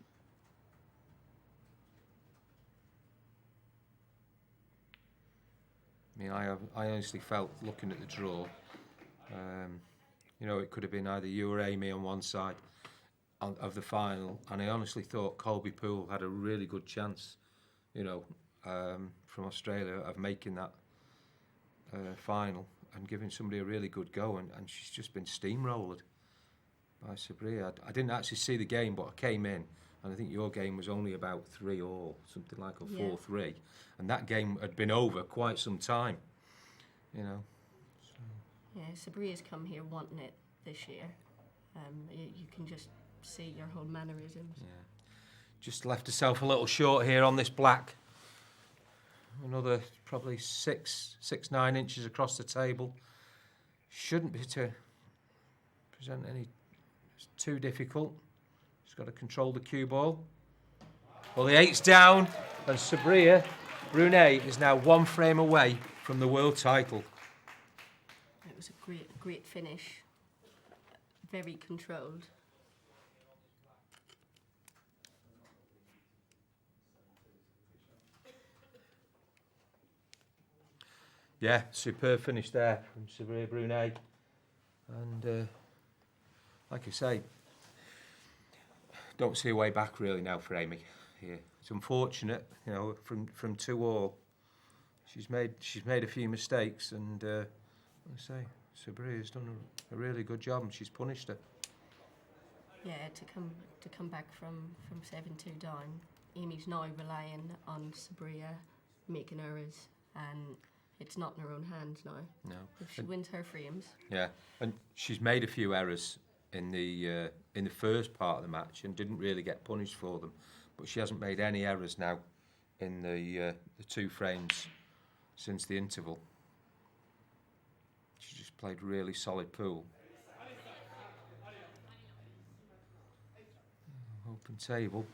I mean, I honestly felt looking at the draw You know, it could have been either you or Amy on one side of the final, and I honestly thought Colby Poole had a really good chance, you know, from Australia of making that final and giving somebody a really good go, and she's just been steamrolled by Sabrilla. I didn't actually see the game, but I came in, and I think your game was only about 3-3, something like, or 4-3, and that game had been over quite some time, you know. Yeah, Sabrilla's come here wanting it this year. You can just see your whole mannerisms. Yeah. Just left herself a little short here on this black. Another probably 9 inches across the table. Shouldn't be to present any too difficult. Just got to control the cue ball. Well, the 8's down, and Sabrilla Brunet is now 1 frame away from the world title. It was a great finish. Very controlled. Yeah, superb finish there from Sabrilla Brunet. And like I say, don't see a way back really now for Amy here. It's unfortunate, you know, from 2-2. She's made a few mistakes, and like I say, Sabrilla's done a really good job, and she's punished her. Yeah, to come back from 7-2 down. Amy's now relying on Sabrilla making errors, and it's not in her own hands now. No. If she wins her frames. Yeah, and she's made a few errors in the first part of the match and didn't really get punished for them, but she hasn't made any errors now in the 2 frames since the interval. She just played really solid pool. Open table.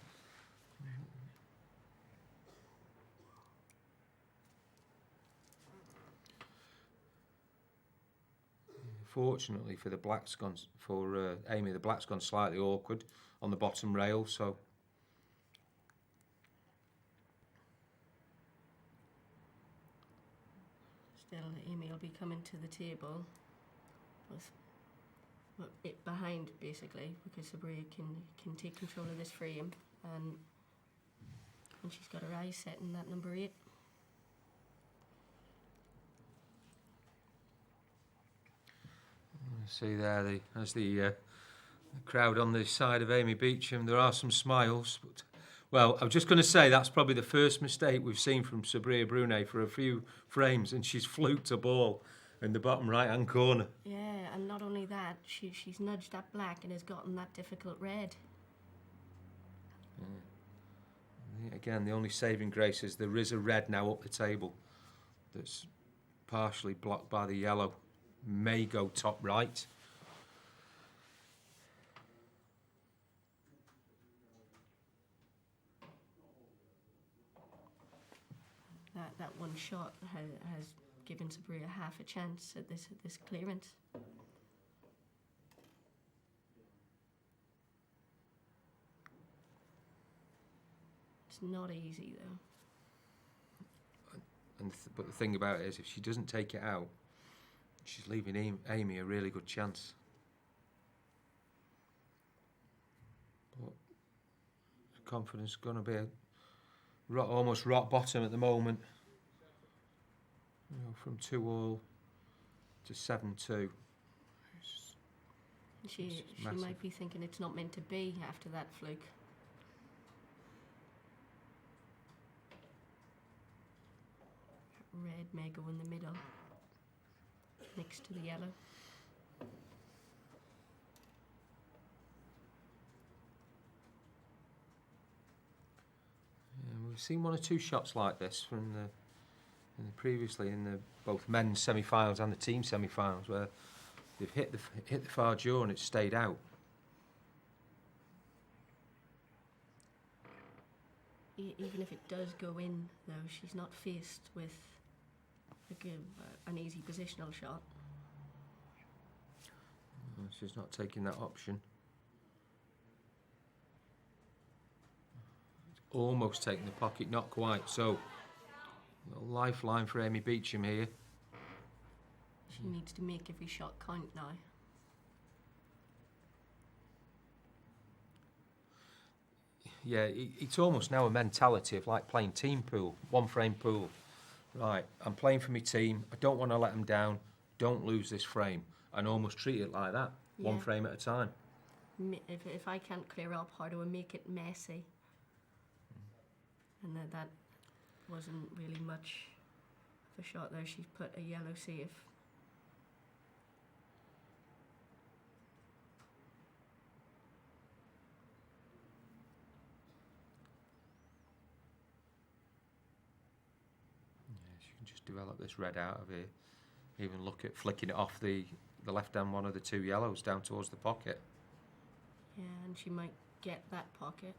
Fortunately for the black's gone, for Amy, the black's gone slightly awkward on the bottom rail, so Still, Amy will be coming to the table with it behind, basically, because Sabrilla can take control of this frame, and she's got her eyes set in that number 8. see there, as the crowd on the side of Amy Beauchamp, there are some smiles. But, well, I'm just going to say that's probably the first mistake we've seen from Sabrilla Brunet for a few frames, and she's fluked a ball in the bottom right-hand corner. Yeah, and not only that, she's nudged that black and has gotten that difficult red. Yeah. Again, the only saving grace is there is a red now up the table that's partially blocked by the yellow. May go top right. That one shot has given Sabrilla half a chance at this clearance. It's not easy though. But the thing about it is, if she doesn't take it out, she's leaving Amy a really good chance. But the confidence is going to be almost rock bottom at the moment. You know, from 2-2 to 7-2. She might be thinking it's not meant to be after that fluke. Red may go in the middle, next to the yellow. Yeah, we've seen 1 or 2 shots like this from previously in the both men's semi-finals and the team semi-finals, where they've hit the far jaw and it's stayed out. Even if it does go in, though, she's not faced with an easy positional shot. She's not taking that option. Almost taking the pocket, not quite. So, a lifeline for Amy Beauchamp here. She needs to make every shot count now. Yeah, it's almost now a mentality of like playing team pool, one frame pool. Right, I'm playing for my team. I don't want to let them down. Don't lose this frame. And almost treat it like that, one Yeah. frame at a time. If I can't clear up, how do I make it messy? And that wasn't really much of a shot there. She's put a yellow save. Yeah, she can just develop this red out of here. Even look at flicking it off the left-hand one of the two yellows down towards the pocket. Yeah, and she might get that pocket.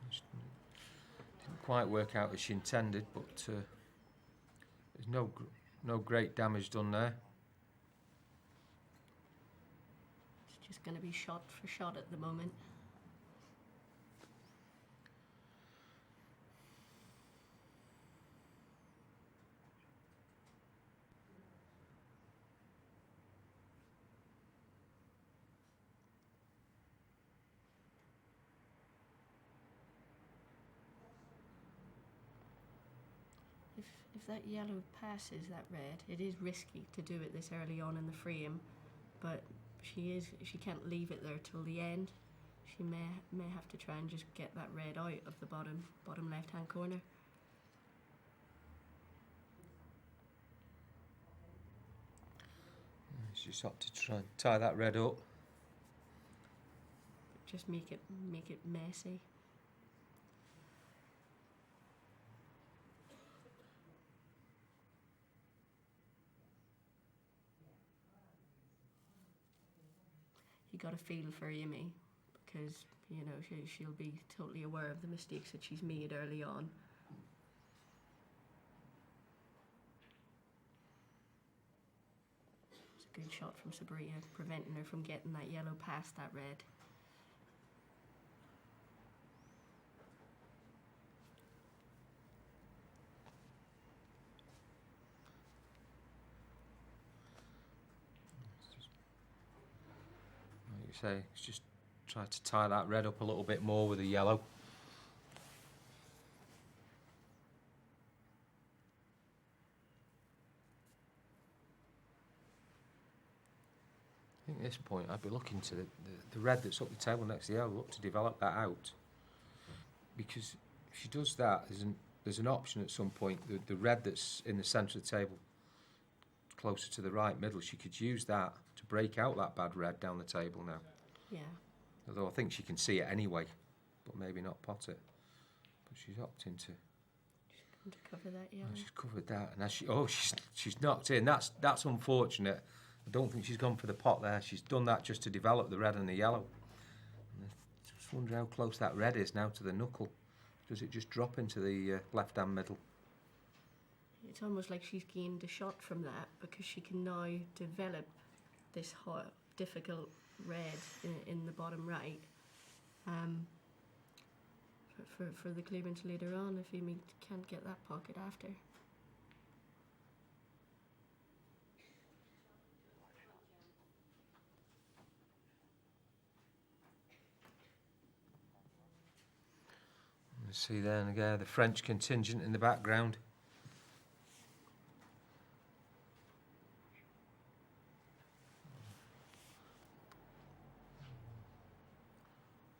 Just didn't quite work out as she intended, but there's no great damage done there. It's just going to be shot for shot at the moment. If that yellow passes that red, it is risky to do it this early on in the frame, but she can't leave it there till the end. She may have to try and just get that red out of the bottom left hand corner. She's up to try and tie that red up. Just make it messy. You got to feel for Amy, because you know she'll be totally aware of the mistakes that she's made early on. It's a good shot from Sabrilla, preventing her from getting that yellow past that red. Like you say, it's just try to tie that red up a little bit more with the yellow. I think at this point I'd be looking to the red that's up the table next to the yellow, look to develop that out. Because if she does that, there's an option at some point, the red that's in the centre of the table, closer to the right middle, she could use that to break out that bad red down the table now. Yeah. Although I think she can see it anyway, but maybe not pot it. But she's opting to. To cover that yellow. Oh, she's covered that, and as she's knocked in. That's unfortunate. I don't think she's gone for the pot there. She's done that just to develop the red and the yellow. And I just wonder how close that red is now to the knuckle. Does it just drop into the left-hand middle? It's almost like she's gained a shot from that, because she can now develop this hot, difficult red in the bottom right for the clearance later on if Amy can't get that pocket after. You see there and again the French contingent in the background.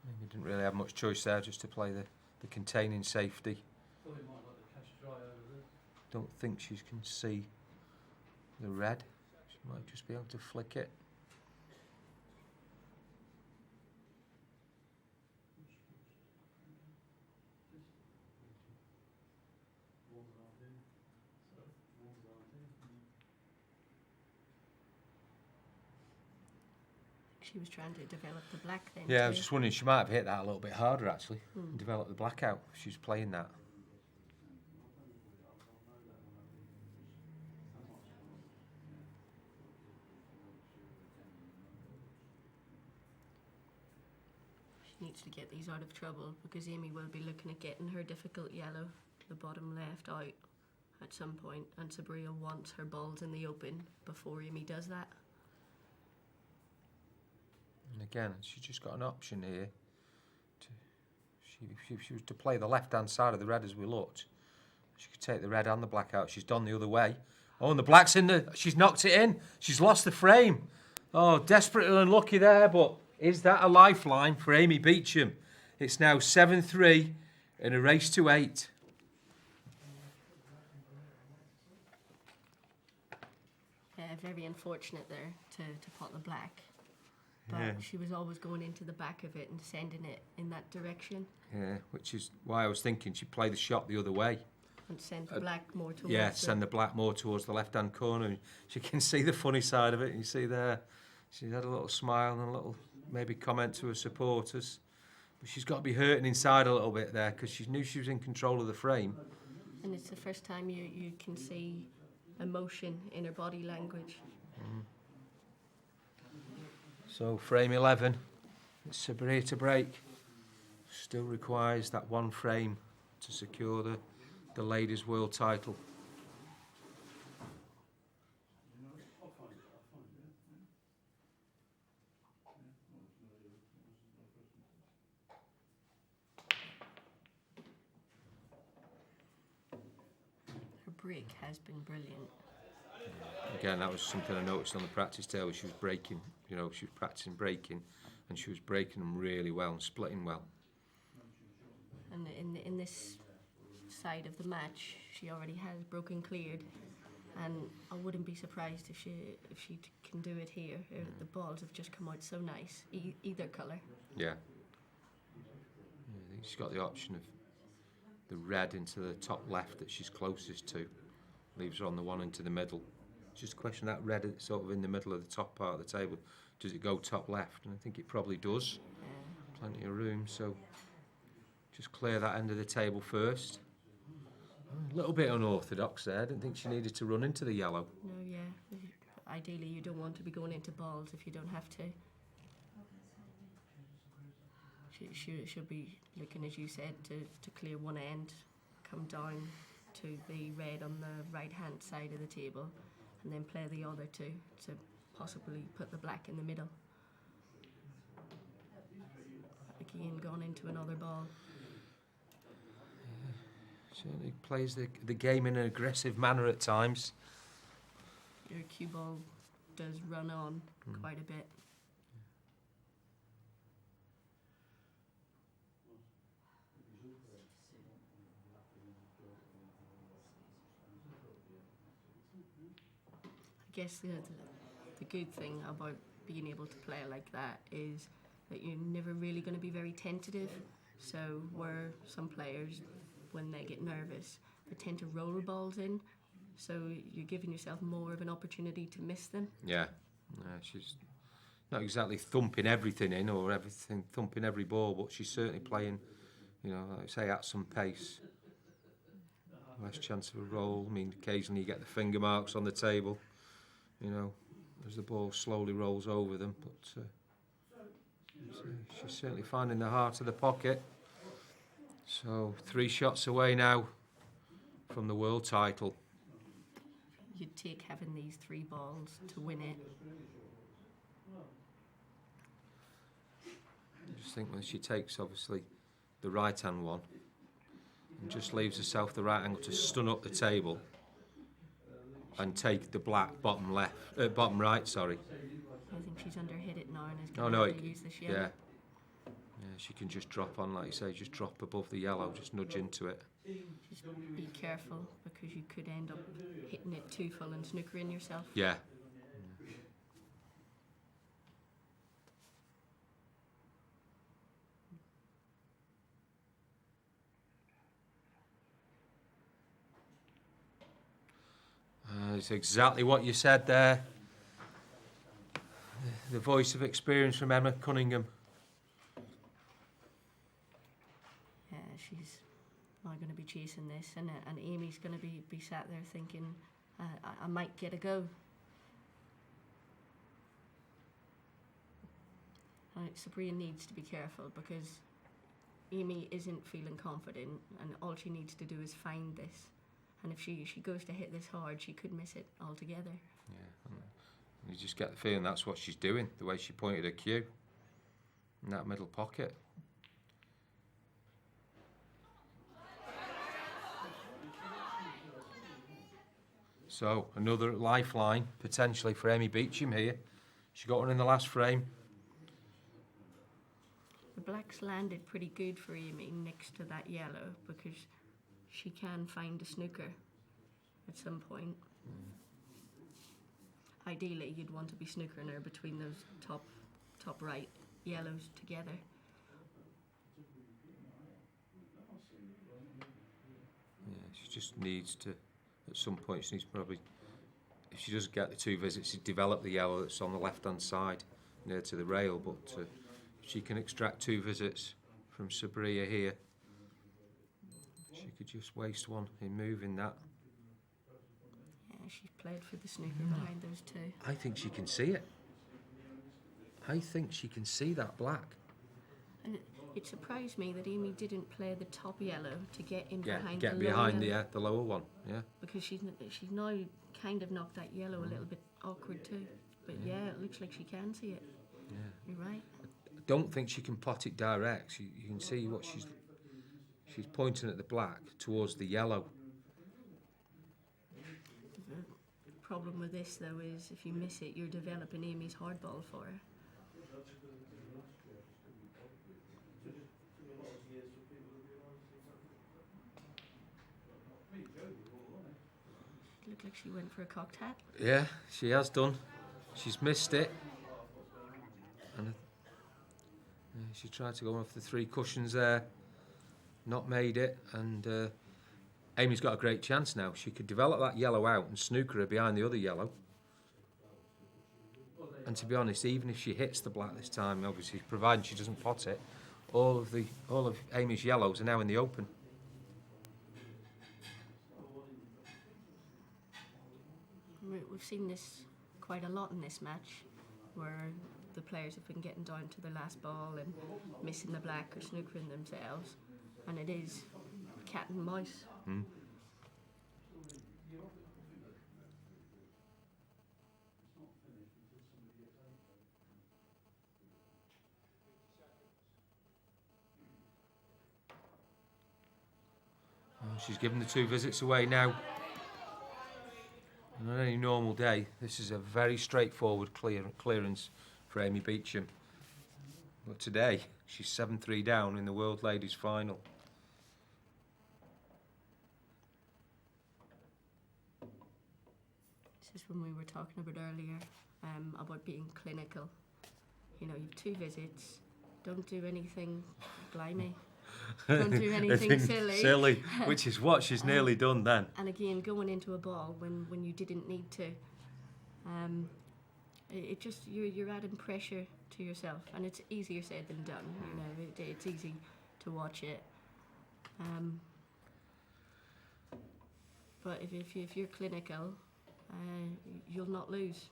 Maybe didn't really have much choice there, just to play the containing safety. Don't think she can see the red. She might just be able to flick it. She was trying to develop the black then. Yeah, I too. was just wondering, she might have hit that a little bit harder actually, and developed the blackout if she was playing that. She needs to get these out of trouble, because Amy will be looking at getting her difficult yellow, the bottom left, out at some point, and Sabrilla wants her balls in the open before Amy does that. And again, she's just got an option here. If she was to play the left-hand side of the red as we looked, she could take the red and the black out. She's done the other way. Oh, and the black's in the... She's knocked it in. She's lost the frame. Oh, desperately unlucky there, but is that a lifeline for Amy Beauchamp? It's now 7-3 in a race to 8. Yeah, very unfortunate there to pot the black. But Yeah. she was always going into the back of it and sending it in that direction. Yeah, which is why I was thinking she'd play the shot the other way. And send the black more towards Yeah, send the black more towards the left-hand corner. She can see the funny side of it. You see there, she's had a little smile and a little maybe comment to her supporters. But she's got to be hurting inside a little bit there because she knew she was in control of the frame. And it's the first time you can see emotion in her body language. So frame 11, it's Sabrilla to break. Still requires that one frame to secure the ladies' world title. Her break has been brilliant. Again, that was something I noticed on the practice table. She was breaking, she was practicing breaking, and she was breaking them really well and splitting well. And in this side of the match, she already has broken cleared, and I wouldn't be surprised if she can do it here. The balls have just come out so nice, either colour. Yeah. I think she's got the option of the red into the top left that she's closest to. Leaves her on the one into the middle. Just a question, that red sort of in the middle of the top part of the table, does it go top left? And I think it probably does. Plenty of room, so just clear that end of the table first. A little bit unorthodox there. I didn't think she needed to run into the yellow. No, yeah. Ideally, you don't want to be going into balls if you don't have to. She'll be looking, as you said, to clear one end, come down to the red on the right-hand side of the table, and then play the other two to possibly put the black in the middle. Again, gone into another ball. Certainly plays the game in an aggressive manner at times. Your cue ball does run on quite a bit. I guess the good thing about being able to play like that is that you're never really going to be very tentative. So where some players, when they get nervous, they tend to roll balls in. So you're giving yourself more of an opportunity to miss them. Yeah, she's not exactly thumping everything in or thumping every ball, but she's certainly playing, like I say, at some pace. Less chance of a roll. I mean, occasionally you get the finger marks on the table, as the ball slowly rolls over them. But she's certainly finding the heart of the pocket. So 3 shots away now from the world title. You'd take having these 3 balls to win it. I just think when she takes, obviously, the right-hand one and just leaves herself the right angle to stun up the table and take the black bottom right, sorry. I think she's underhit it now and is Oh, going no, to have to use this yellow. Yeah, she can just drop on, like you say, just drop above the yellow, just nudge into it. Just be careful because you could end up hitting it too full and snookering yourself. Yeah. It's exactly what you said there. The voice of experience from Emma Cunningham. Yeah, she's not going to be chasing this, and Amy's going to be sat there thinking, I might get a go. Sabrilla needs to be careful because Amy isn't feeling confident, and all she needs to do is find this And if she goes to hit this hard, she could miss it altogether. Yeah, and you just get the feeling that's what she's doing, the way she pointed her cue in that middle pocket. So another lifeline potentially for Amy Beauchamp here. She got one in the last frame. The black's landed pretty good for Amy next to that yellow because she can find a snooker at some point. Ideally, you'd want to be snookering her between those top right yellows together. Yeah, she just needs to, at some point, she needs probably, if she does get the 2 visits, to develop the yellow that's on the left-hand side near to the rail, but if she can extract 2 visits from Sabrilla here, she could just waste one in moving that. Yeah, she's played for the snooker behind those 2. I think she can see it. I think she can see that black. And it surprised me that Amy didn't play the top yellow to get in Yeah, behind get the behind lower the lower one. Yeah. because she's now kind of knocked that yellow a little bit awkward too. But yeah, it looks like she can see it. Yeah. You're right. I don't think she can pot it direct. You can see what she's pointing at the black towards the yellow. The problem with this though is if you miss it, you're developing Amy's hardball for her. It looked like she went for a cocked hat. Yeah, she has done. She's missed it. And she tried to go off the 3 cushions there. Not made it. And Amy's got a great chance now. She could develop that yellow out and snooker her behind the other yellow. And to be honest, even if she hits the black this time, obviously, provided she doesn't pot it, all of Amy's yellows are now in the open. We've seen this quite a lot in this match, where the players have been getting down to the last ball and missing the black or snookering themselves, and it is cat and mouse. Mm. She's given the 2 visits away now. On any normal day, this is a very straightforward clearance for Amy Beauchamp. But today, she's 7-3 down in the World Ladies Final. This is when we were talking about earlier about being clinical. You know, you've 2 visits. Don't do anything blimey. Don't do anything silly. Which is what she's nearly done then. And again, going into a ball when you didn't need to. It just you're adding pressure to yourself, and it's easier said than done. You know, it's easy to watch it. But if you're clinical, you'll not lose.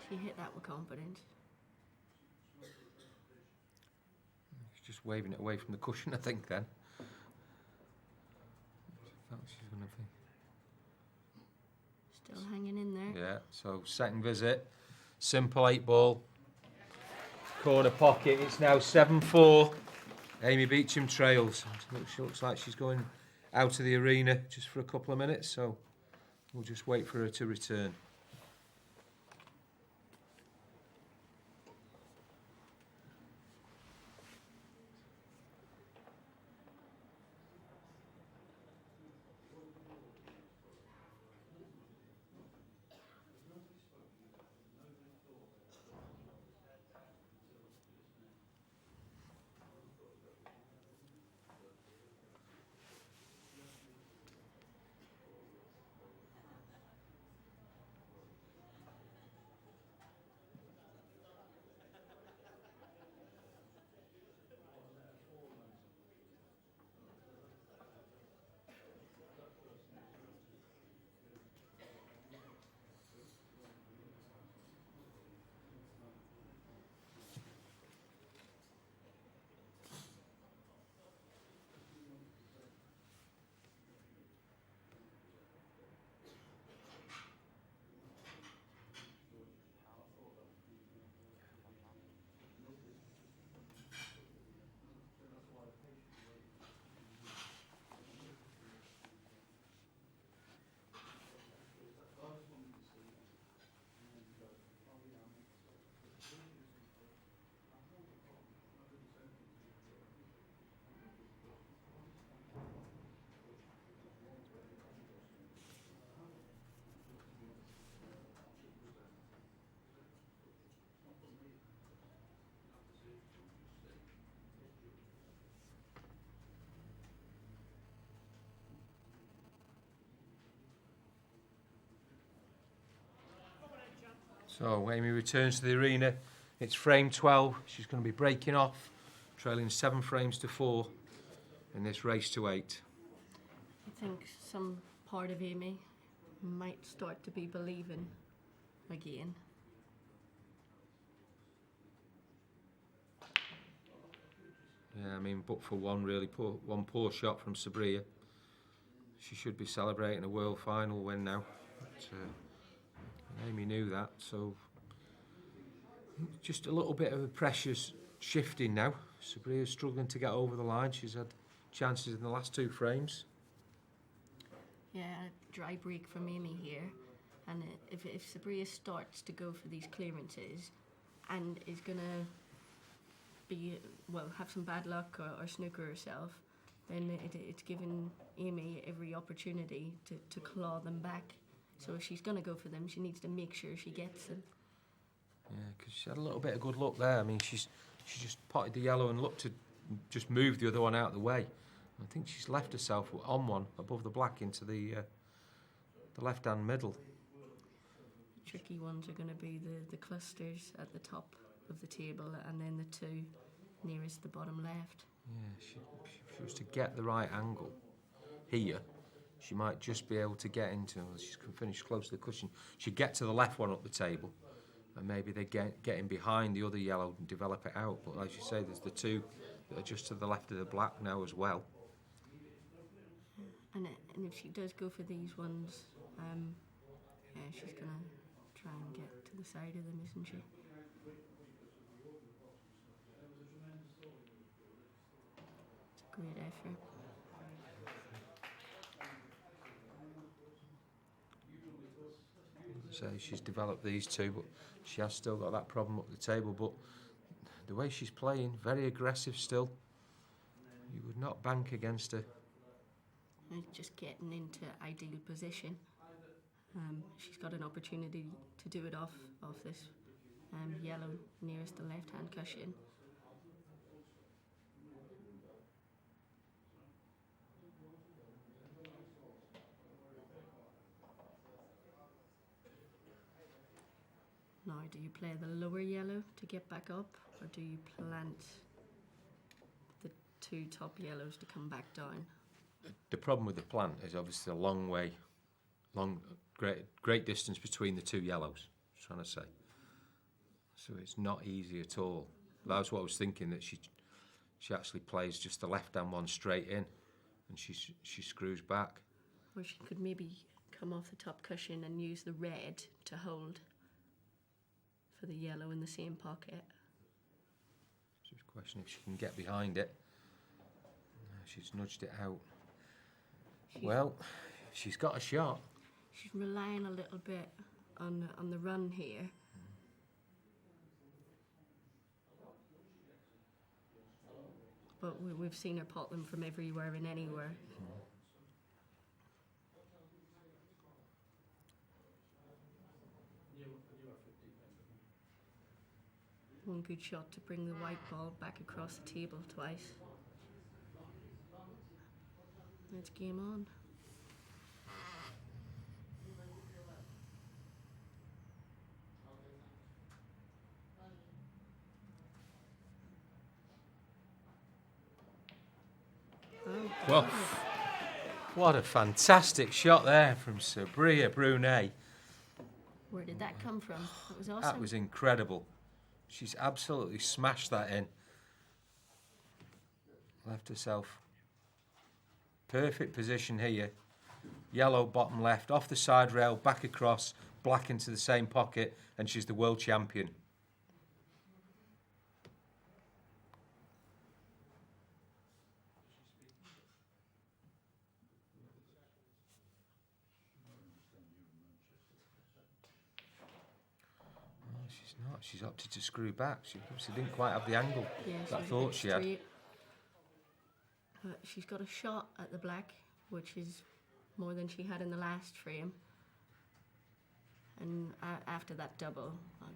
She hit that with confidence. She's just waving it away from the cushion, I think, then. She's going to be... Still hanging in there. Yeah, so second visit. Simple 8 ball. Corner pocket. It's now 7-4. Amy Beauchamp trails. She looks like she's going out of the arena just for a couple of minutes, so we'll just wait for her to return. So Amy returns to the arena. It's frame 12. She's going to be breaking off, trailing 7 frames to 4 in this race to 8. I think some part of Amy might start to be believing again. Yeah, I mean, but for one poor shot from Sabrilla, she should be celebrating a world final win now. But, Amy knew that, so just a little bit of the pressure's shifting now. Sabrilla's struggling to get over the line. She's had chances in the last 2 frames. Yeah, dry break from Amy here. And if Sabrilla starts to go for these clearances and is going to have some bad luck or snooker herself, then it's given Amy every opportunity to claw them back. So if she's going to go for them, she needs to make sure she gets them. Yeah, because she had a little bit of good luck there. I mean, she just potted the yellow and looked to just move the other one out of the way. I think she's left herself on one above the black into the left-hand middle. Tricky ones are going to be the clusters at the top of the table and then the 2 nearest the bottom left. Yeah, if she was to get the right angle here, she might just be able to get into, she can finish close to the cushion. She'd get to the left one up the table, and maybe they get in behind the other yellow and develop it out. But as you say, there's the 2 that are just to the left of the black now as well. And if she does go for these ones, yeah, she's going to try and get to the side of them, isn't she? It's a great effort. So she's developed these 2, but she has still got that problem up the table. But the way she's playing, very aggressive still. You would not bank against her. And just getting into ideal position. She's got an opportunity to do it off this yellow nearest the left-hand cushion. Now, do you play the lower yellow to get back up, or do you plant the 2 top yellows to come back down? The problem with the plant is obviously a long way, great distance between the 2 yellows, I'm trying to say. So it's not easy at all. That's what I was thinking, that she actually plays just the left-hand one straight in, and she screws back. Or she could maybe come off the top cushion and use the red to hold for the yellow in the same pocket. So it's a question if she can get behind it. She's nudged it out. Well, she's got a shot. She's relying a little bit on the run here. But we've seen her pot them from everywhere and anywhere. One good shot to bring the white ball back across the table twice. It's game on. Well, what a fantastic shot there from Sabrilla Brunet. Where did that come from? That was awesome. That was incredible. She's absolutely smashed that in. Left herself perfect position here. Yellow bottom left, off the side rail, back across, black into the same pocket, and she's the world champion. She's not. She's opted to screw back. She obviously didn't quite have the angle that I thought she had. She's got a shot at the black, which is more than she had in the last frame. And after that double, I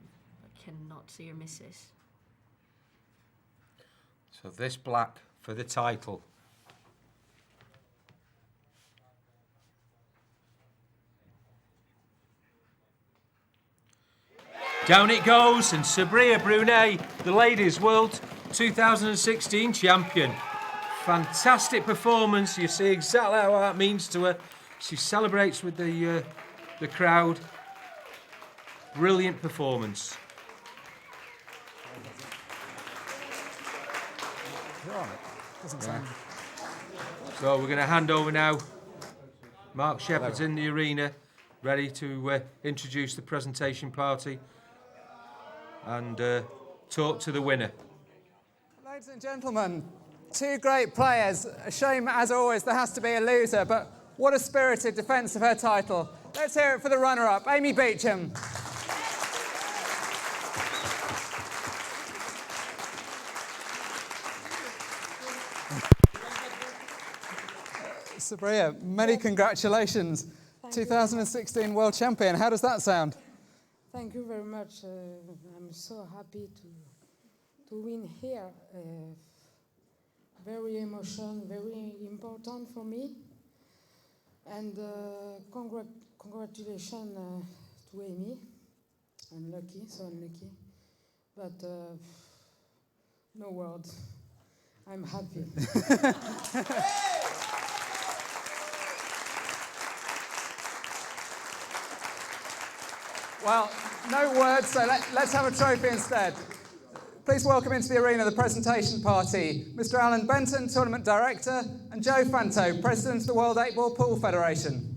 cannot see her miss this. So this black for the title. Down it goes, and Sabrilla Brunet, the Ladies World 2016 champion. Fantastic performance. You see exactly how that means to her. She celebrates with the crowd. Brilliant performance. So we're going to hand over now. Mark Shepherd's in the arena, ready to introduce the presentation party and talk to the winner. Ladies and gentlemen, two great players. A shame, as always, there has to be a loser, but what a spirited defence of her title. Let's hear it for the runner-up, Amy Beauchamp. Sabrilla, many congratulations. 2016 World Champion. How does that sound? Thank you very much. I'm so happy to win here. Very emotional, very important for me. And congratulations to Amy. I'm lucky, so unlucky. But no words. I'm happy. Well, no words, so let's have a trophy instead. Please welcome into the arena the presentation party, Mr. Alan Benton, Tournament Director, and Joe Fanto, President of the World 8-Ball Pool Federation.